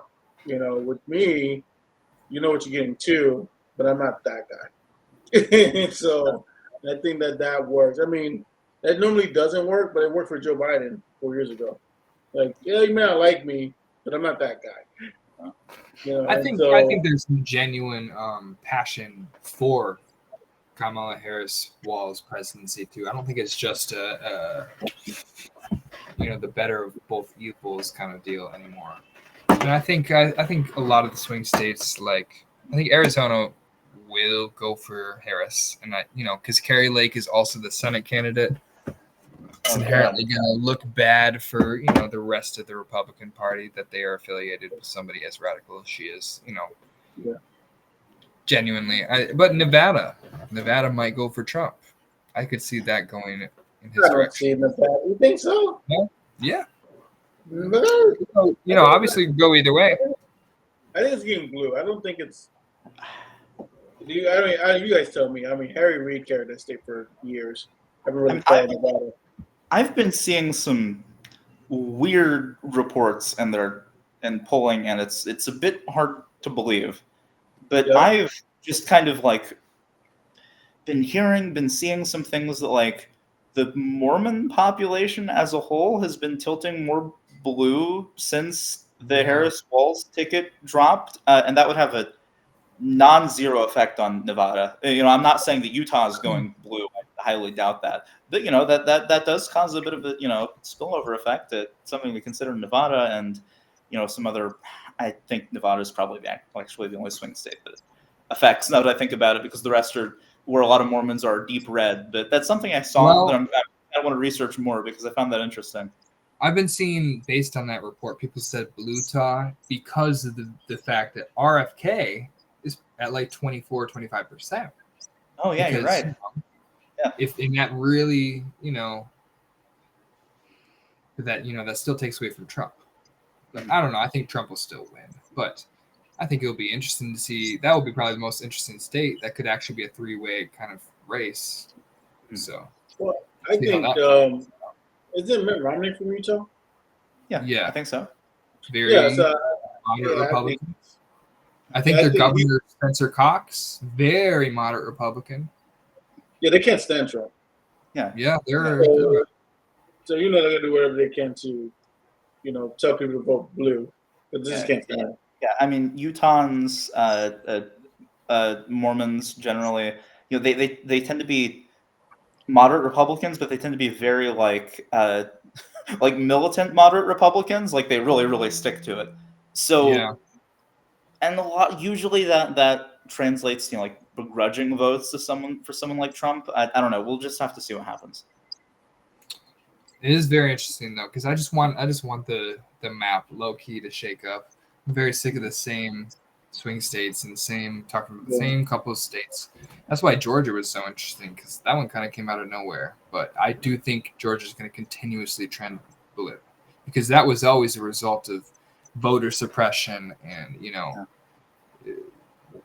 Speaker 1: With me, you know what you're getting too, but I'm not that guy. So I think that works. I mean, that normally doesn't work, but it worked for Joe Biden 4 years ago. Like, yeah, you may not like me, but I'm not that guy.
Speaker 2: I think there's some genuine passion for Kamala Harris Walz presidency too. I don't think it's just the better of both equals kind of deal anymore. And I think a lot of the swing states, like I think Arizona will go for Harris, and because Kari Lake is also the Senate candidate. It's inherently going to look bad for the rest of the Republican Party that they are affiliated with somebody as radical as she is.
Speaker 1: Yeah.
Speaker 2: Genuinely, but Nevada might go for Trump. I could see that going in his
Speaker 1: I don't
Speaker 2: direction.
Speaker 1: see Nevada. You think so?
Speaker 2: Yeah.
Speaker 1: Nevada?
Speaker 2: Obviously go either way.
Speaker 1: I think it's getting blue. I don't think it's. You guys tell me. I mean, Harry Reid carried that state for years. I've been really proud of Nevada.
Speaker 3: I've been seeing some weird reports and polling, and it's a bit hard to believe. But
Speaker 1: Yeah.
Speaker 3: I've just kind of been seeing some things that the Mormon population as a whole has been tilting more blue since the Harris Walz ticket dropped, and that would have a non-zero effect on Nevada. I'm not saying that Utah is going blue. I highly doubt that. But that does cause a bit of a spillover effect. It's something to consider in Nevada and some other. I think Nevada is probably actually the only swing state that affects. Now that I think about it, because the rest are where a lot of Mormons are deep red. But that's something I saw that I want to research more because I found that interesting.
Speaker 2: I've been seeing, based on that report, people said Bluetah because of the fact that RFK is at 24-25%.
Speaker 3: Oh yeah, you're right.
Speaker 2: If in that really, that still takes away from Trump. But I don't know. I think Trump will still win. But I think it'll be interesting to see. That will be probably the most interesting state. That could actually be a three-way kind of race. So,
Speaker 1: well, I think is it Mitt Romney from Utah?
Speaker 3: Yeah, I think so.
Speaker 2: Very moderate Republican. I think their governor, Spencer Cox, very moderate Republican.
Speaker 1: Yeah, they can't stand Trump.
Speaker 2: Yeah, they're.
Speaker 1: So they're gonna do whatever they can to, tell people to vote blue, but they just can't stand it.
Speaker 3: Yeah, I mean Utahns, Mormons generally, they tend to be moderate Republicans, but they tend to be very militant moderate Republicans. They really, really stick to it. So, and usually that translates to begrudging votes to someone like Trump. I don't know. We'll just have to see what happens.
Speaker 2: It is very interesting though, because I just want the map low key to shake up. I'm very sick of the same swing states and talking about the same couple of states. That's why Georgia was so interesting, because that one kind of came out of nowhere. But I do think Georgia is going to continuously trend blue, because that was always a result of voter suppression and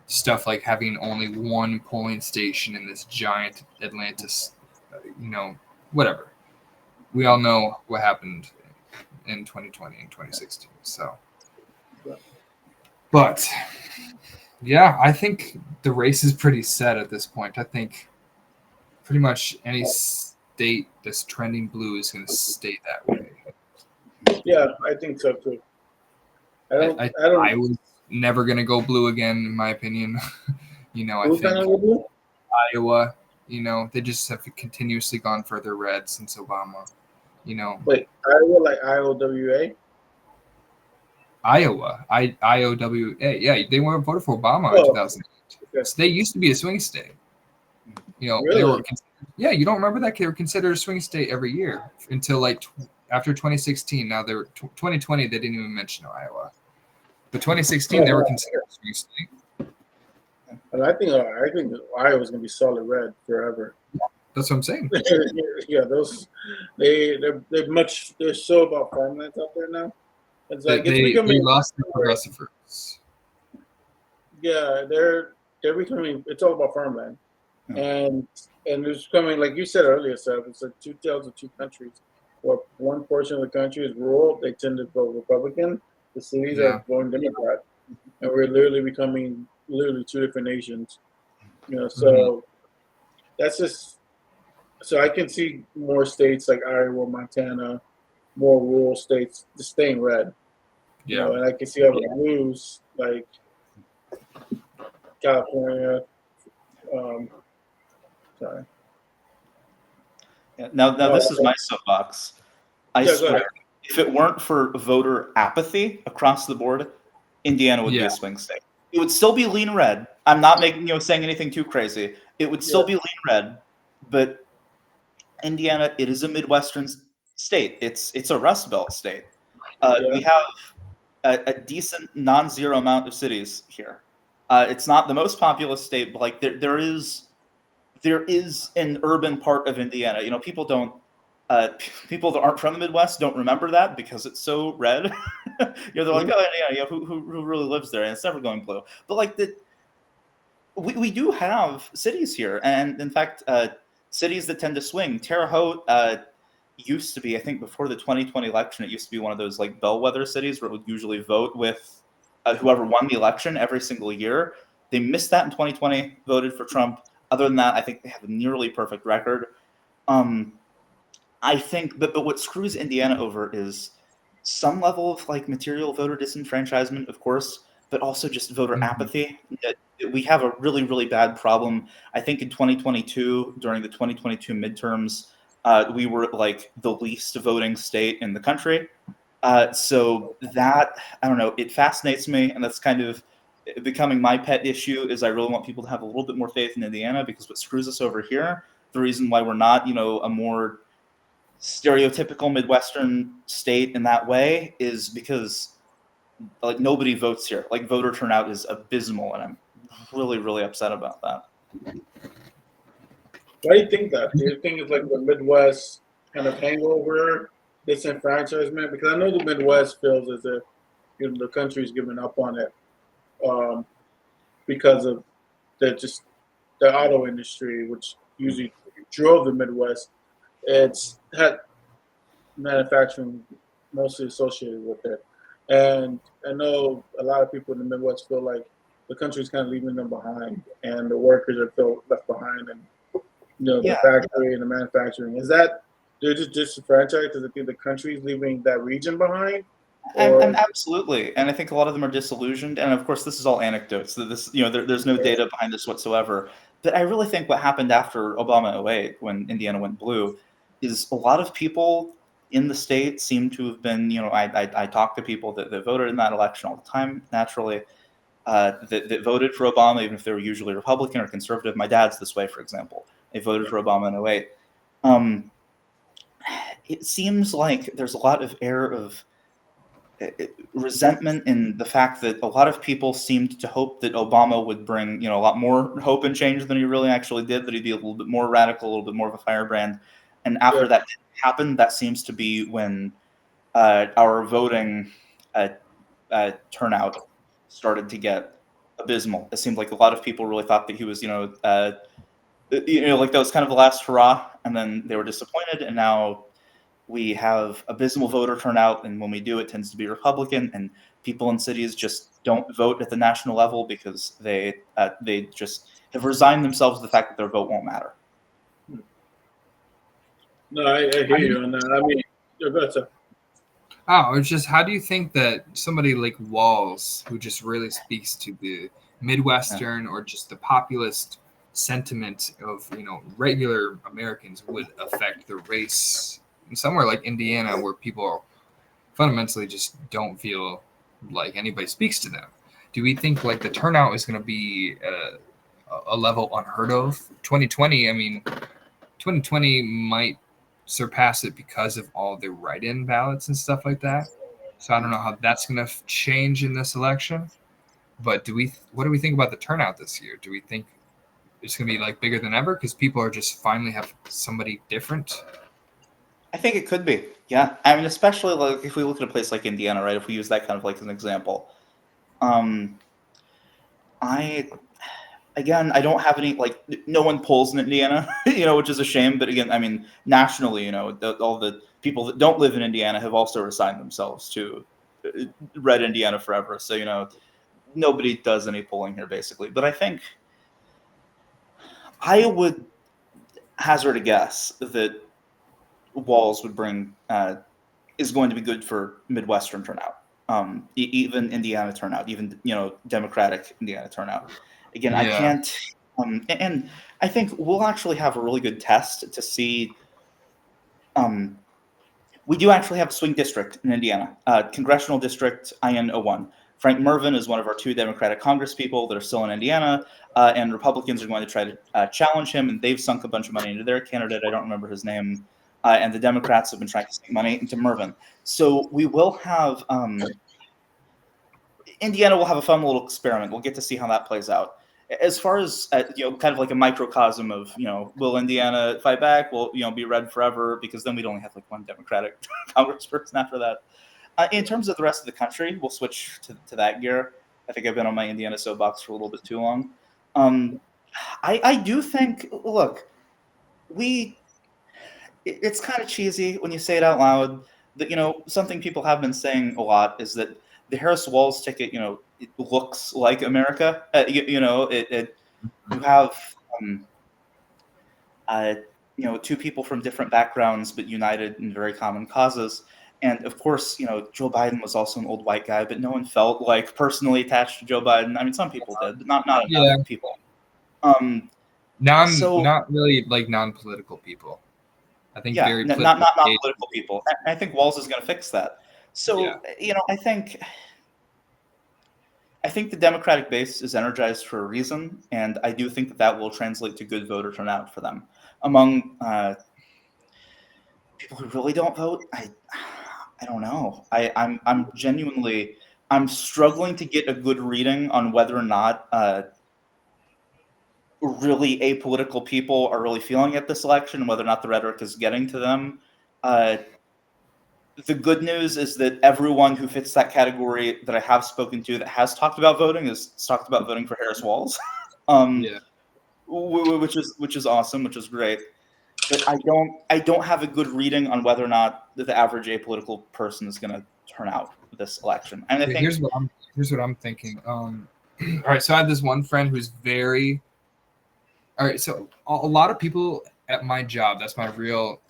Speaker 2: stuff like having only one polling station in this giant Atlantis, whatever. We all know what happened in 2020 and 2016. So, but yeah, I think the race is pretty set at this point. I think pretty much any state that's trending blue is going to stay that way.
Speaker 1: Yeah, I think so too.
Speaker 2: I was never going to go blue again, in my opinion. I think Iowa, they just have continuously gone further red since Obama.
Speaker 1: Wait, Iowa, like IOWA?
Speaker 2: Iowa, IOWA. Yeah, they weren't voted for Obama in 2008. Okay. So they used to be a swing state.
Speaker 1: Really?
Speaker 2: They were. Yeah, you don't remember that? They were considered a swing state every year until after 2016. Now they're 2020. They didn't even mention Iowa, but 2016 they were considered a swing state.
Speaker 1: And I think Iowa's gonna be solid red forever.
Speaker 2: That's what I'm saying.
Speaker 1: Yeah, they're so about farmlands out there now. It's
Speaker 2: they lost their progressive roots.
Speaker 1: Yeah, they're becoming. It's all about farmland, and it's coming, like you said earlier, Seth. It's like two tales of two countries. Where one portion of the country is rural, they tend to vote Republican. The cities are going Democrat, and we're literally becoming two different nations. So that's just. So I can see more states like Iowa, Montana, more rural states just staying red.
Speaker 2: Yeah.
Speaker 1: And I can see other blues like California. Sorry.
Speaker 3: Yeah, now this is my soapbox. I swear, if it weren't for voter apathy across the board, Indiana would be a swing state. It would still be lean red. I'm not making saying anything too crazy. It would still be lean red, but Indiana, it is a Midwestern state. It's a Rust Belt state. We have a decent non-zero amount of cities here. It's not the most populous state, but like there is an urban part of Indiana. People don't. People that aren't from the Midwest don't remember that because it's so red. They're like, oh yeah, who really lives there? And it's never going blue. But like we do have cities here, and in fact, cities that tend to swing. Terre Haute used to be, I think, before the 2020 election, it used to be one of those like bellwether cities where it would usually vote with whoever won the election every single year. They missed that in 2020, voted for Trump. Other than that, I think they have a nearly perfect record. I think, but what screws Indiana over is some level of like material voter disenfranchisement, of course, but also just voter apathy. We have a really, really bad problem. I think in 2022, during the 2022 midterms, we were like the least voting state in the country. So that, I don't know, it fascinates me, and that's kind of becoming my pet issue. Is I really want people to have a little bit more faith in Indiana, because what screws us over here, the reason why we're not, a more stereotypical Midwestern state in that way, is because like nobody votes here. Like voter turnout is abysmal, and I'm really, really upset about that.
Speaker 1: Why do you think that? Do you think it's like the Midwest kind of hangover, disenfranchisement? Because I know the Midwest feels as if the country's giving up on it because of the auto industry, which usually drove the Midwest. It's had manufacturing mostly associated with it. And I know a lot of people in the Midwest feel like the country's kind of leaving them behind, and the workers are feel left behind, and the factory and the manufacturing. Is that they're just disenfranchised? Does it think the country's leaving that region behind?
Speaker 3: And absolutely, and I think a lot of them are disillusioned. And of course, this is all anecdotes. This, there's no data behind this whatsoever. But I really think what happened after Obama 2008, when Indiana went blue, is a lot of people in the state seem to have been, I talk to people that voted in that election all the time, naturally, that voted for Obama, even if they were usually Republican or conservative. My dad's this way, for example. They voted for Obama in 2008. It seems like there's a lot of air of resentment in the fact that a lot of people seemed to hope that Obama would bring, a lot more hope and change than he really actually did, that he'd be a little bit more radical, a little bit more of a firebrand. And after that happened, that seems to be when our voting turnout started to get abysmal. It seemed like a lot of people really thought that he was, like that was kind of the last hurrah, and then they were disappointed, and now we have abysmal voter turnout, and when we do, it tends to be Republican, and people in cities just don't vote at the national level because they just have resigned themselves to the fact that their vote won't matter.
Speaker 1: No, I hear you on that. I mean, go ahead, sir.
Speaker 2: Oh, it's just, how do you think that somebody like Walz, who just really speaks to the Midwestern or just the populist sentiment of regular Americans, would affect the race in somewhere like Indiana, where people fundamentally just don't feel like anybody speaks to them? Do we think like the turnout is going to be a level unheard of? 2020, I mean, 2020 might surpass it because of all the write-in ballots and stuff like that. So I don't know how that's going to change in this election. But what do we think about the turnout this year? Do we think it's going to be like bigger than ever because people are just finally have somebody different?
Speaker 3: I think it could be. Yeah. I mean, especially like if we look at a place like Indiana, right? If we use that kind of like as an example. I don't have any, like, no one polls in Indiana, which is a shame. But again, I mean, nationally, all the people that don't live in Indiana have also resigned themselves to red Indiana forever. So, nobody does any polling here, basically. But I think I would hazard a guess that Walz would bring is going to be good for Midwestern turnout, even Indiana turnout, even Democratic Indiana turnout. Again, I can't, and I think we'll actually have a really good test to see. We do actually have a swing district in Indiana, congressional district IN 01. Frank Mervyn is one of our 2 Democratic congresspeople that are still in Indiana, and Republicans are going to try to challenge him, and they've sunk a bunch of money into their candidate. I don't remember his name. And the Democrats have been trying to sink money into Mervyn. So we will have Indiana will have a fun little experiment. We'll get to see how that plays out. As far as kind of like a microcosm of will Indiana fight back? Will be red forever? Because then we'd only have like 1 Democratic congressperson after that. In terms of the rest of the country, we'll switch to that gear. I think I've been on my Indiana soapbox for a little bit too long. I do think, look, it's kind of cheesy when you say it out loud. That something people have been saying a lot is that the Harris-Walz ticket, it looks like America. You have 2 people from different backgrounds but united in very common causes. And of course, Joe Biden was also an old white guy, but no one felt like personally attached to Joe Biden. I mean, some people did, but not enough people.
Speaker 2: Not really like non-political people. I think very
Speaker 3: not political people. And I think Walz is going to fix that. So I think the Democratic base is energized for a reason, and I do think that will translate to good voter turnout for them. Among people who really don't vote, I don't know. I'm genuinely struggling to get a good reading on whether or not really apolitical people are really feeling at this election, whether or not the rhetoric is getting to them. The good news is that everyone who fits that category that I have spoken to that has talked about voting has talked about voting for Harris-Walz, which is awesome, which is great. But I don't have a good reading on whether or not the average apolitical person is going to turn out this election. And I think
Speaker 2: here's what I'm thinking. All right, so I have this one friend who's very. All right, so a lot of people at my job, that's my real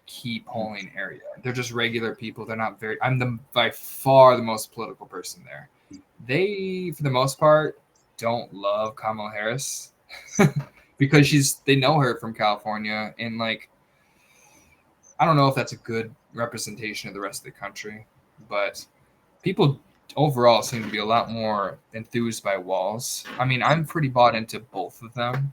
Speaker 2: key polling area. They're just regular people. They're not very. I'm by far the most political person there. They, for the most part, don't love Kamala Harris because they know her from California, and like, I don't know if that's a good representation of the rest of the country, but people overall seem to be a lot more enthused by Walz. I mean, I'm pretty bought into both of them,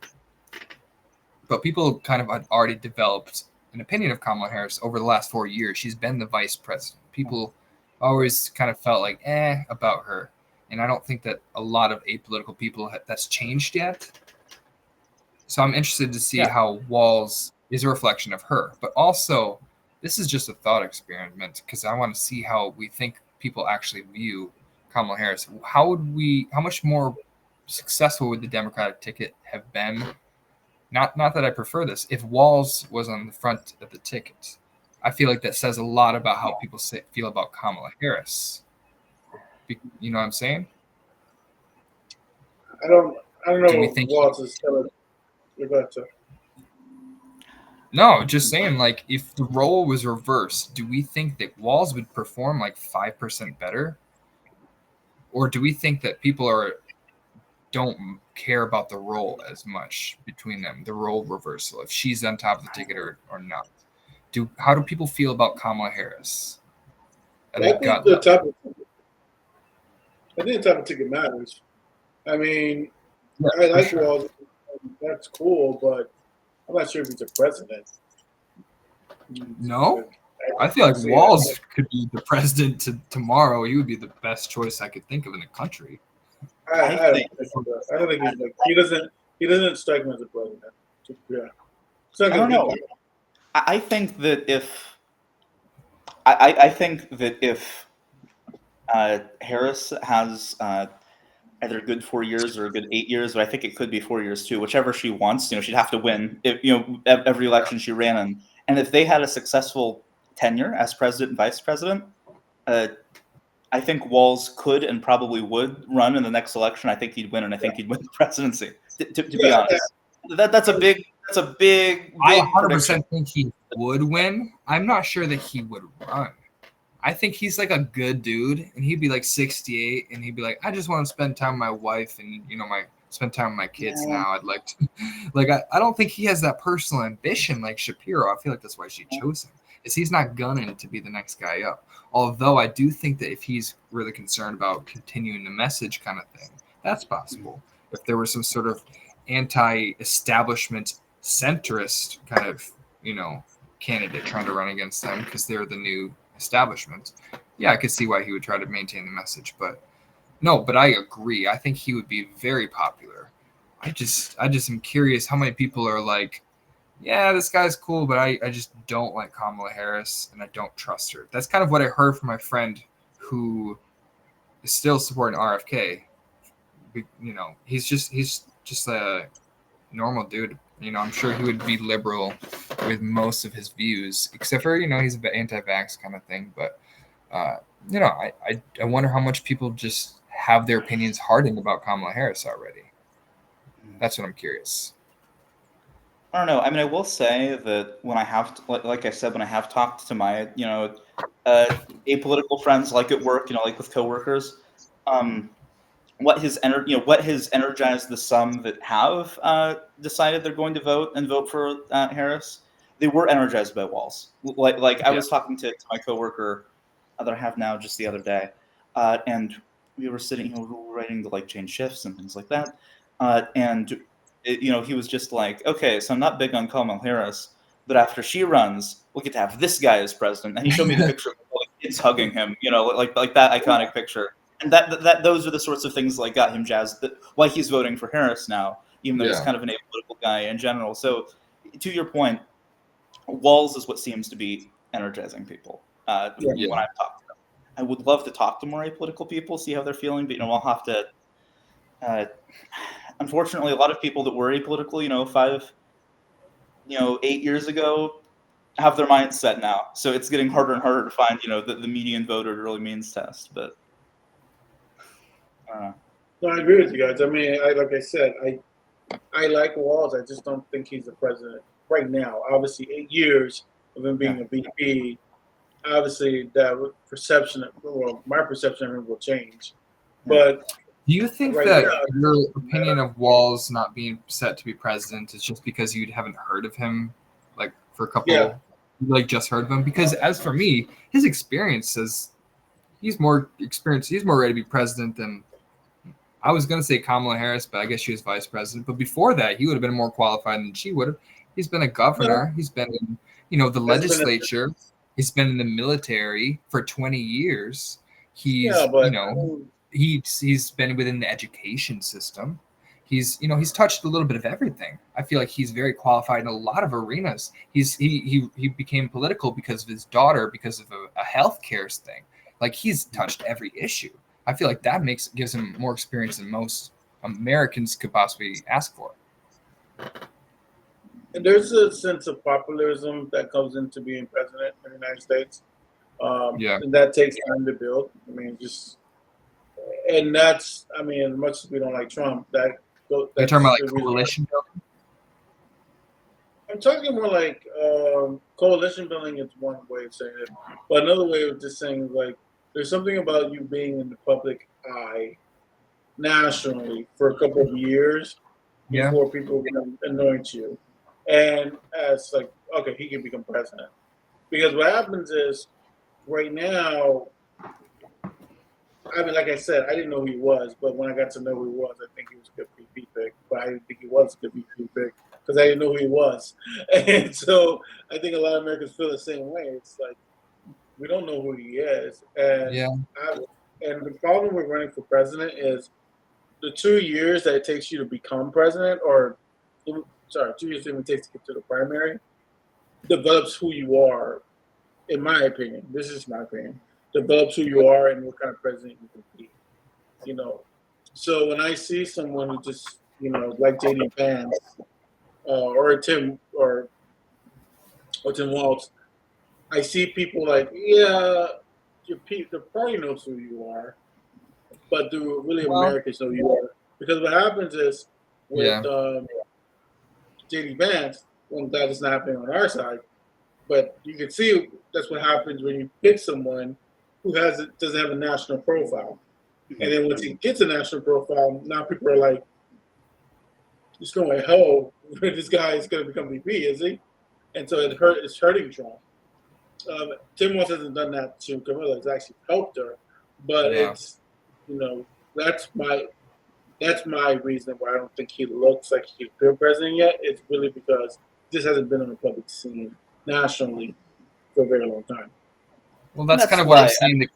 Speaker 2: but people kind of had already developed an opinion of Kamala Harris over the last 4 years. She's been the vice president. People always kind of felt like about her, and I don't think that a lot of apolitical people that's changed yet. So I'm interested to see how Walz is a reflection of her, but also this is just a thought experiment because I want to see how we think people actually view Kamala Harris. How much more successful would the Democratic ticket have been? Not that I prefer this. If Walz was on the front of the ticket, I feel like that says a lot about how people feel about Kamala Harris. You know what I'm saying?
Speaker 1: I don't know what Walz is telling. You're about to.
Speaker 2: No, just saying, like, if the role was reversed, do we think that Walz would perform like 5% better? Or do we think that people don't care about the role as much between them, the role reversal, if she's on top of the ticket or not? How do people feel about Kamala Harris?
Speaker 1: I think the type of ticket matters. I mean, I like Walz. That's cool, but I'm not sure if he's a president.
Speaker 2: No? I feel like Walz could be the president tomorrow. He would be the best choice I could think of in the country.
Speaker 1: I don't think he's like he doesn't strike me as a president. Yeah.
Speaker 3: I don't know. I think that if Harris has either a good 4 years or a good 8 years, but I think it could be 4 years too, whichever she wants. She'd have to win if every election she ran in, and if they had a successful tenure as president and vice president, I think Walz could and probably would run in the next election. I think he'd win, and I think he'd win the presidency. To be honest, that's a big. I
Speaker 2: 100% think he would win. I'm not sure that he would run. I think he's like a good dude, and he'd be like 68, and he'd be like, I just want to spend time with my wife and spend time with my kids now. I'd like to, I don't think he has that personal ambition like Shapiro. I feel like that's why she chose him. is he's not gunning to be the next guy up. Although I do think that if he's really concerned about continuing the message kind of thing, that's possible. If there was some sort of anti-establishment centrist kind of, candidate trying to run against them because they're the new establishment, yeah, I could see why he would try to maintain the message. But I agree. I think he would be very popular. I just am curious how many people are like, yeah, this guy's cool, but I just don't like Kamala Harris and I don't trust her. That's kind of what I heard from my friend who is still supporting RFK. He's just a normal dude. I'm sure he would be liberal with most of his views, except for, he's an anti-vax kind of thing. But, I wonder how much people just have their opinions hardened about Kamala Harris already. That's what I'm curious.
Speaker 3: I don't know. I mean, I will say that when I have, like I said, when I have talked to my, apolitical friends, like at work, like with coworkers, what has energized the some that have decided they're going to vote for Harris, they were energized by Walz. I was talking to my coworker that I have now just the other day, and we were sitting, we were writing to change shifts and things like that, and he was just like, okay, so I'm not big on Kamala Harris, but after she runs, we'll get to have this guy as president. And he showed me the picture of kids hugging him, like that iconic picture. And that those are the sorts of things got him jazzed. Why he's voting for Harris now, even though he's kind of an apolitical guy in general. So, to your point, Walz is what seems to be energizing people when I've talked to them. I would love to talk to more apolitical people, see how they're feeling, but I'll have to. Unfortunately, a lot of people that were apolitical, 8 years ago, have their minds set now. So it's getting harder and harder to find, the median voter to really means test. But I don't know.
Speaker 1: No, I agree with you guys. I mean, like I said, I like Walz. I just don't think he's the president right now. Obviously, 8 years of him being a VP, obviously that perception, my perception of him will change. But
Speaker 2: do you think that your opinion of Walz not being set to be president is just because you haven't heard of him, for a couple, just heard of him? Because as for me, his experience says he's more experienced. He's more ready to be president than, I was going to say Kamala Harris, but I guess she was vice president. But before that, he would have been more qualified than she would have. He's been a governor. He's been in, the legislature. He's been in the military for 20 years. He's been within the education system. He's touched a little bit of everything. I feel like he's very qualified in a lot of arenas. He became political because of his daughter, because of a healthcare thing. He's touched every issue. I feel like that gives him more experience than most Americans could possibly ask for.
Speaker 1: And there's a sense of populism that comes into being president in the United States. And that takes time to build. And that's, as much as we don't like Trump, that's
Speaker 2: you're talking about coalition building?
Speaker 1: I'm talking more coalition building is one way of saying it. But another way of just saying there's something about you being in the public eye nationally for a couple of years before people can anoint you. And as okay, he can become president. Because what happens is right now, like I said, I didn't know who he was, but when I got to know who he was, I think he was a good VP pick. But I didn't think he was a good VP pick because I didn't know who he was. And so I think a lot of Americans feel the same way. It's we don't know who he is. And and the problem with running for president is the 2 years that it takes you to become president, 2 years it even takes to get to the primary, develops who you are, in my opinion. This is my opinion. Develops who you are and what kind of president you can be. So when I see someone who just, like J.D. Vance or Tim Walz, I see people the party knows who you are, but do really Americans know who you are? Because what happens is with J.D. Vance, when that is not happening on our side, but you can see that's what happens when you pick someone who doesn't have a national profile. And then once he gets a national profile, now people are like, there's no way, this guy is going to become VP, is he? And so it's hurting Trump. Tim Walz hasn't done that to Camilla. It's actually helped her, but
Speaker 2: Yeah.
Speaker 1: it's that's my reason why I don't think he looks like he's a good president yet. It's really because this hasn't been on the public scene nationally for a very long time.
Speaker 2: Well, that's
Speaker 3: That's
Speaker 2: kind of what I'm
Speaker 3: why-
Speaker 2: saying.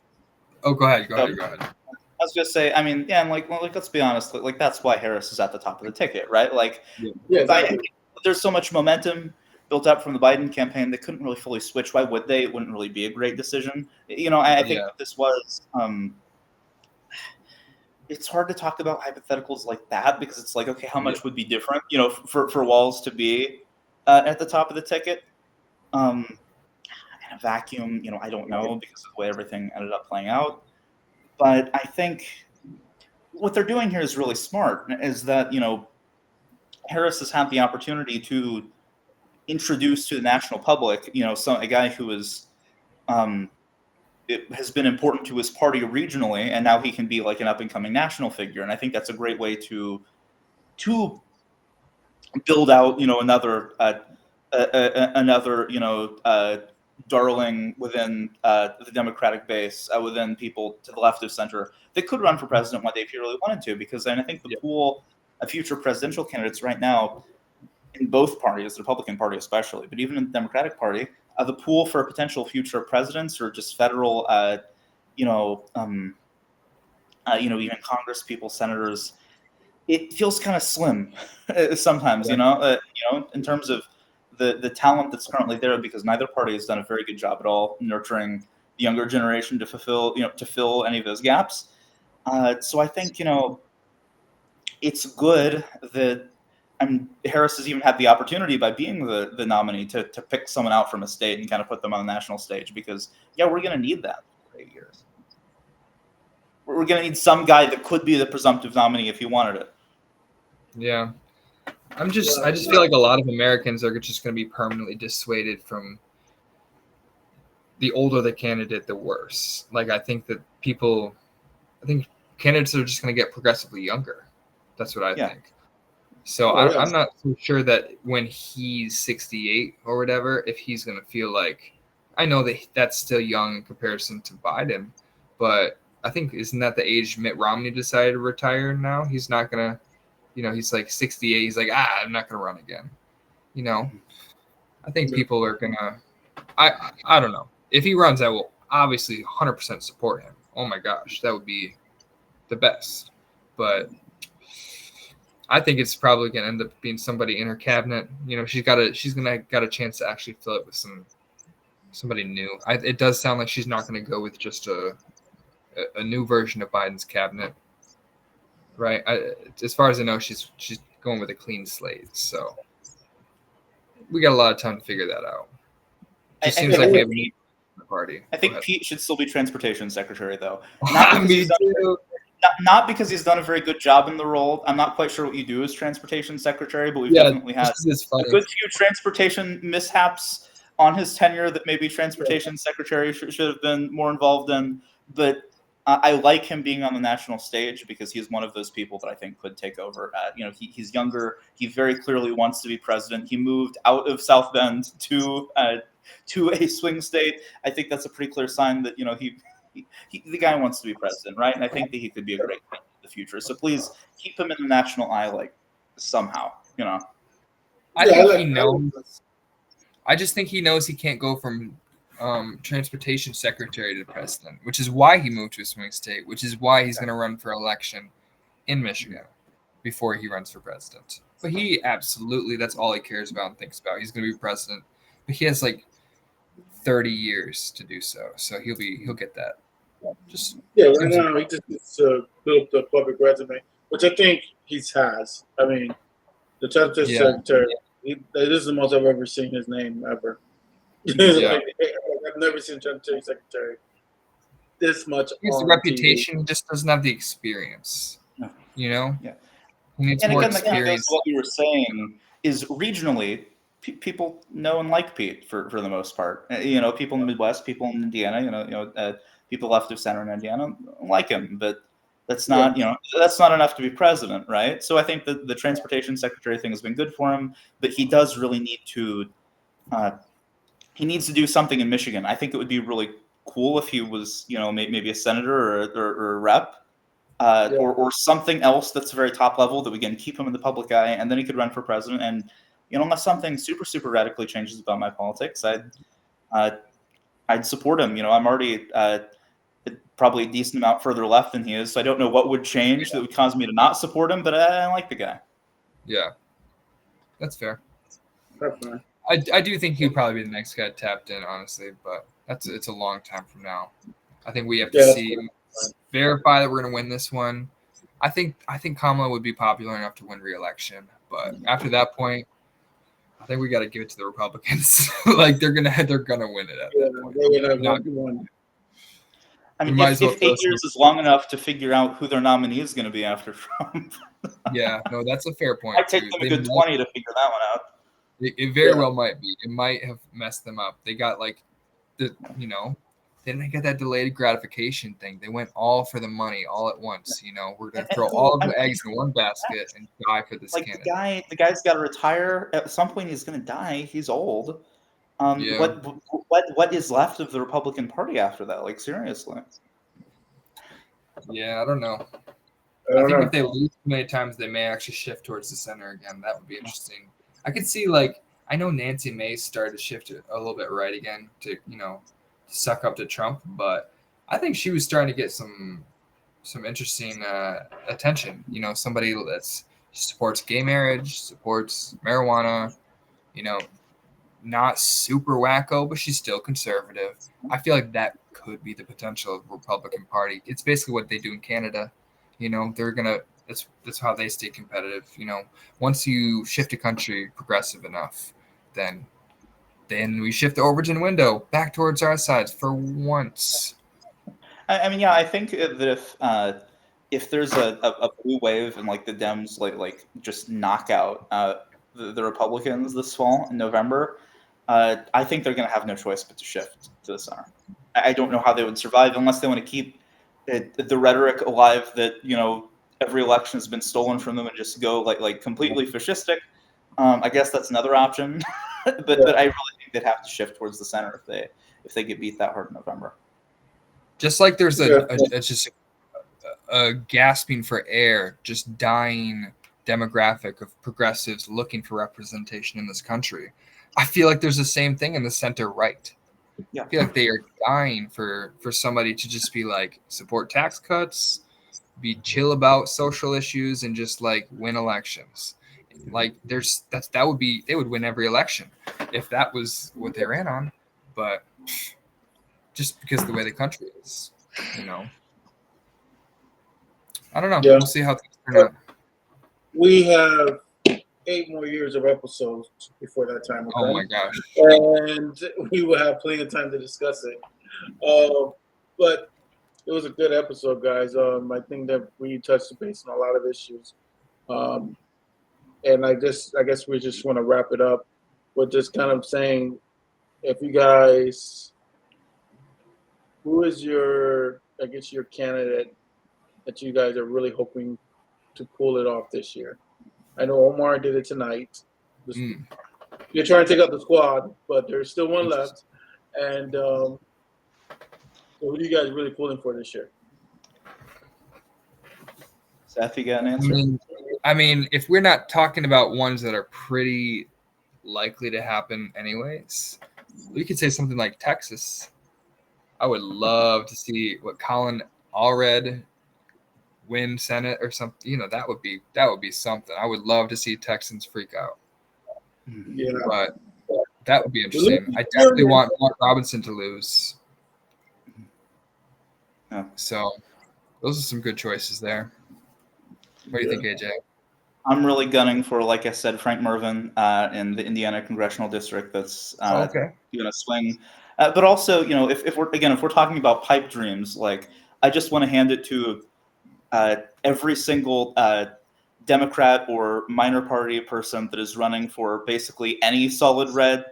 Speaker 2: Oh, go ahead.
Speaker 3: I was just say, I mean, yeah, and like let's be honest, like that's why Harris is at the top of the ticket, right? Like,
Speaker 1: Yeah, exactly.
Speaker 3: there's so much momentum built up from the Biden campaign. They couldn't really fully switch. Why would they? It wouldn't really be a great decision. I think that this was. It's hard to talk about hypotheticals like that because it's like, okay, how much would be different, for Walz to be at the top of the ticket? In a vacuum, I don't know because of the way everything ended up playing out. But I think what they're doing here is really smart. Is that Harris has had the opportunity to introduce to the national public, a guy who is. It has been important to his party regionally, and now he can be like an up and coming national figure. And I think that's a great way to build out, another darling within the Democratic base, within people to the left of center that could run for president one day if he really wanted to. Because then I think the pool of future presidential candidates right now in both parties, the Republican Party especially, but even in the Democratic Party, the pool for potential future presidents or just federal, even Congress people, senators, it feels kind of slim sometimes, in terms of the talent that's currently there, because neither party has done a very good job at all nurturing the younger generation to fill any of those gaps. So I think, it's good that Harris has even had the opportunity by being the nominee to pick someone out from a state and kind of put them on the national stage because, we're going to need that for 8 years. We're going to need some guy that could be the presumptive nominee if he wanted it.
Speaker 2: Yeah. I just feel like a lot of Americans are just going to be permanently dissuaded from the older the candidate, the worse. Like, I think candidates are just going to get progressively younger. That's what I think. So I'm not so sure that when he's 68 or whatever, if he's going to feel like, I know that that's still young in comparison to Biden, but I think, isn't that the age Mitt Romney decided to retire now? He's not going to, he's like 68. He's like, I'm not going to run again. I think people are going to, I don't know. If he runs, I will obviously 100% support him. Oh my gosh, that would be the best. But I think it's probably going to end up being somebody in her cabinet. She's going to got a chance to actually fill it with somebody new. It does sound like she's not going to go with just a new version of Biden's cabinet, right? As far as I know, she's going with a clean slate. So we got a lot of time to figure that out. It seems like we have a need in the party.
Speaker 3: I think Pete should still be transportation secretary, though.
Speaker 2: Me too.
Speaker 3: Not because he's done a very good job in the role. I'm not quite sure what you do as transportation secretary, but we've definitely had a good few transportation mishaps on his tenure that maybe transportation secretary should have been more involved in. But I like him being on the national stage because he's one of those people that I think could take over. He's younger. He very clearly wants to be president. He moved out of South Bend to a swing state. I think that's a pretty clear sign that the guy wants to be president, right? And I think that he could be a great candidate in the future. So please keep him in the national eye, like somehow,
Speaker 2: I think he knows. I just think he knows he can't go from transportation secretary to president, which is why he moved to a swing state, which is why he's going to run for election in Michigan before he runs for president. But he absolutely, that's all he cares about and thinks about. He's going to be president, but he has like 30 years to do so. So he'll get that.
Speaker 1: Right now he just needs to build the public resume, which I think he has. I mean, the transportation secretary. This is the most I've ever seen his name ever. I've never seen transportation secretary this much.
Speaker 2: He has the reputation. He just doesn't have the experience. He needs more experience.
Speaker 3: What we were saying is regionally, people know and like Pete for the most part. People in the Midwest, people in Indiana, people left of center in Indiana like him, but that's not, that's not enough to be president, right? So I think that the transportation secretary thing has been good for him, but he does really need to he needs to do something in Michigan. I think it would be really cool if he was, maybe a senator or a rep. Or something else that's very top level that we can keep him in the public eye, and then he could run for president. And unless something super super radically changes about my politics, I'd support him. I'm already probably a decent amount further left than he is, so I don't know what would change that would cause me to not support him. But I like the guy.
Speaker 2: Yeah, that's fair.
Speaker 1: Definitely.
Speaker 2: I do think he'd probably be the next guy tapped in, honestly, but it's a long time from now. I think we have to verify that we're going to win this one. I think Kamala would be popular enough to win re-election, but after that point, I think we got to give it to the Republicans. Like they're gonna win it at that point.
Speaker 3: I mean, if 8 years is long enough to figure out who their nominee is going to be after Trump.
Speaker 2: Yeah, no, that's a fair point.
Speaker 3: I'd take them a good 20 to figure that one out.
Speaker 2: It very well might be. It might have messed them up. They got they didn't get that delayed gratification thing. They went all for the money all at once. We're going to throw all of the eggs in one basket and die for this candidate.
Speaker 3: The guy's got to retire. At some point, he's going to die. He's old. What is left of the Republican Party after that? Like, seriously.
Speaker 2: Yeah, I don't know. I think if they lose too many times, they may actually shift towards the center again. That would be interesting. I could see, I know Nancy May started to shift a little bit right again to, suck up to Trump, but I think she was starting to get some interesting attention. Somebody that's supports gay marriage, supports marijuana, not super wacko, but she's still conservative. I feel like that could be the potential of the Republican Party. It's basically what they do in Canada. They're gonna. That's how they stay competitive. Once you shift a country progressive enough, then we shift the Overton window back towards our sides for once.
Speaker 3: I mean, yeah, I think that if there's a blue wave and the Dems just knock out the Republicans this fall in November, I think they're going to have no choice but to shift to the center. I don't know how they would survive unless they want to keep the rhetoric alive that every election has been stolen from them and just go completely fascistic. I guess that's another option, but I really think they'd have to shift towards the center if they get beat that hard in November.
Speaker 2: Just like there's just a gasping for air, just dying demographic of progressives looking for representation in this country. I feel like there's the same thing in the center right.
Speaker 3: Yeah.
Speaker 2: I feel like they are dying for somebody to just be support tax cuts, be chill about social issues, and just win elections. They would win every election if that was what they ran on. But just because of the way the country is, I don't know.
Speaker 1: Yeah.
Speaker 2: We'll see how things turn out.
Speaker 1: We have 8 more years of episodes before that time. Okay?
Speaker 2: Oh my gosh.
Speaker 1: And we will have plenty of time to discuss it. But it was a good episode, guys. I think that we touched base on a lot of issues. And I guess we just want to wrap it up with just kind of saying, if you guys, who is your candidate that you guys are really hoping to pull it off this year? I know Omar did it tonight. You're trying to take out the squad, but there's still one left. And so who are you guys really pulling for this year?
Speaker 3: Seth, you got an answer?
Speaker 2: I mean, if we're not talking about ones that are pretty likely to happen anyways, we could say something like Texas. I would love to see Colin Allred win Senate or something. That would be something. I would love to see Texans freak out.
Speaker 1: Yeah.
Speaker 2: But that would be interesting. I definitely want Mark Robinson to lose.
Speaker 3: Yeah.
Speaker 2: So those are some good choices there. What do you think, AJ?
Speaker 3: I'm really gunning for, like I said, Frank Mervyn in the Indiana congressional district. That's going to swing. But also, if we're talking about pipe dreams, I just want to hand it to every single Democrat or minor party person that is running for basically any solid red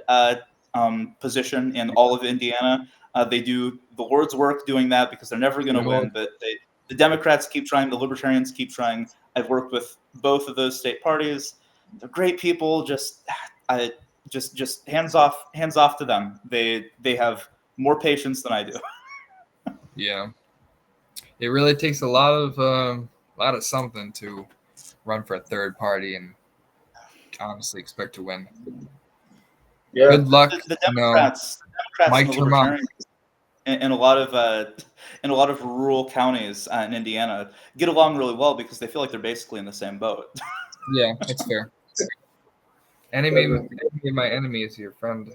Speaker 3: position in all of Indiana. They do the Lord's work doing that because they're never going to win. But the Democrats keep trying. The Libertarians keep trying. I've worked with both of those state parties. They're great people. Just Just hands off to them. They have more patience than I do.
Speaker 2: Yeah, it really takes a lot of something to run for a third party and honestly expect to win.
Speaker 1: Yeah.
Speaker 2: Good luck.
Speaker 3: The Democrats
Speaker 2: Mike
Speaker 3: and the
Speaker 2: Tremont.
Speaker 3: Libertarians in a lot of rural counties in Indiana get along really well because they feel like they're basically in the same boat.
Speaker 2: Yeah, it's fair. Enemy of my enemy is your friend.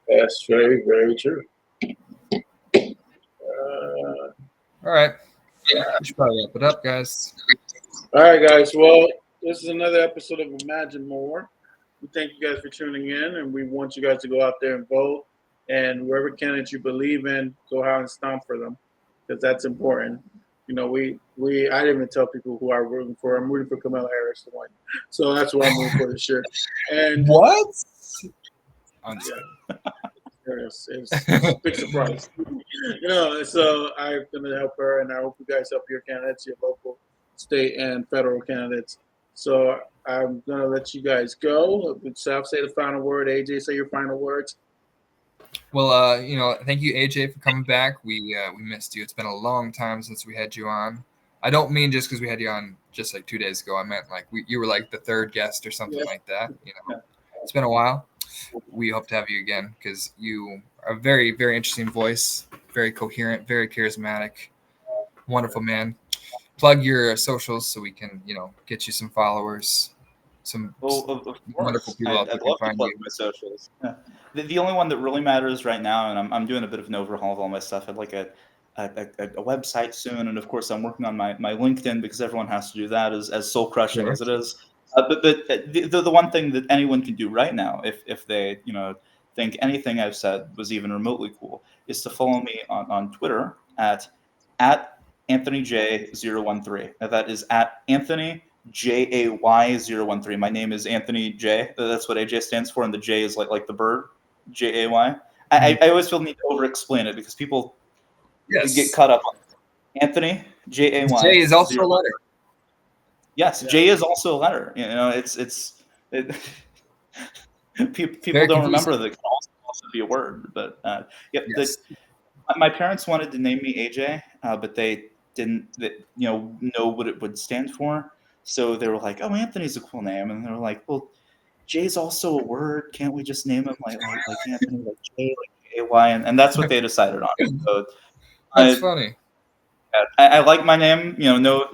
Speaker 1: That's very, very true.
Speaker 2: All right. We should probably wrap it up, guys.
Speaker 1: All right, guys. Well, this is another episode of Imagine More. We thank you guys for tuning in, and we want you guys to go out there and vote. And wherever candidates you believe in, go out and stomp for them, because that's important. You know, I didn't even tell people who I'm rooting for. I'm rooting for Kamala Harris to win, so that's why I'm rooting for this year. And
Speaker 2: what? I'm just
Speaker 1: it's a big surprise. So I'm gonna help her, and I hope you guys help your candidates, your local, state, and federal candidates. So I'm gonna let you guys go. South, say the final word. AJ, say your final words.
Speaker 2: Well, thank you, AJ, for coming back. We missed you. It's been a long time since we had you on. I don't mean just because we had you on just like 2 days ago. I meant like you were like the third guest or something like that. It's been a while. We hope to have you again because you are a very, very interesting voice, very coherent, very charismatic, wonderful man. Plug your socials so we can, get you some followers, some wonderful people out there
Speaker 3: I'd
Speaker 2: can
Speaker 3: love to
Speaker 2: find
Speaker 3: plug
Speaker 2: you.
Speaker 3: my socials. Yeah. The only one that really matters right now, and I'm doing a bit of an overhaul of all my stuff. I'd like a website soon, and of course I'm working on my LinkedIn because everyone has to do that, as soul crushing as it is. But the one thing that anyone can do right now, if they think anything I've said was even remotely cool, is to follow me on Twitter at AnthonyJ013. Now that is at Anthony JAY013. My name is Anthony J. That's what AJ stands for, and the J is like the bird, JAY. I always feel the need to over-explain it because people get caught up on it. Anthony JAY.
Speaker 2: J is also a letter.
Speaker 3: Yes, yeah. J is also a letter. People don't remember that it can also be a word. But my parents wanted to name me AJ, but they didn't know what it would stand for. So they were like, "Oh, Anthony's a cool name," and they were like, "Well, Jay's also a word. Can't we just name him like Anthony, like J, like AY?" And that's what they decided on. So
Speaker 2: that's funny.
Speaker 3: I like my name. No.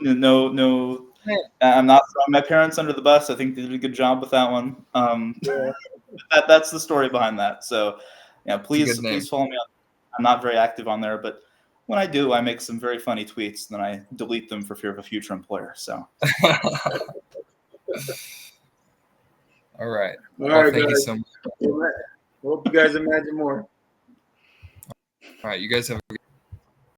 Speaker 3: I'm not throwing my parents under the bus. I think they did a good job with that one. That's the story behind that. So, please follow me. I'm not very active on there, but when I do, I make some very funny tweets, and then I delete them for fear of a future employer. So.
Speaker 2: All right.
Speaker 1: Thank
Speaker 2: you so much.
Speaker 1: Hope you guys imagine more.
Speaker 2: All right. You guys have a good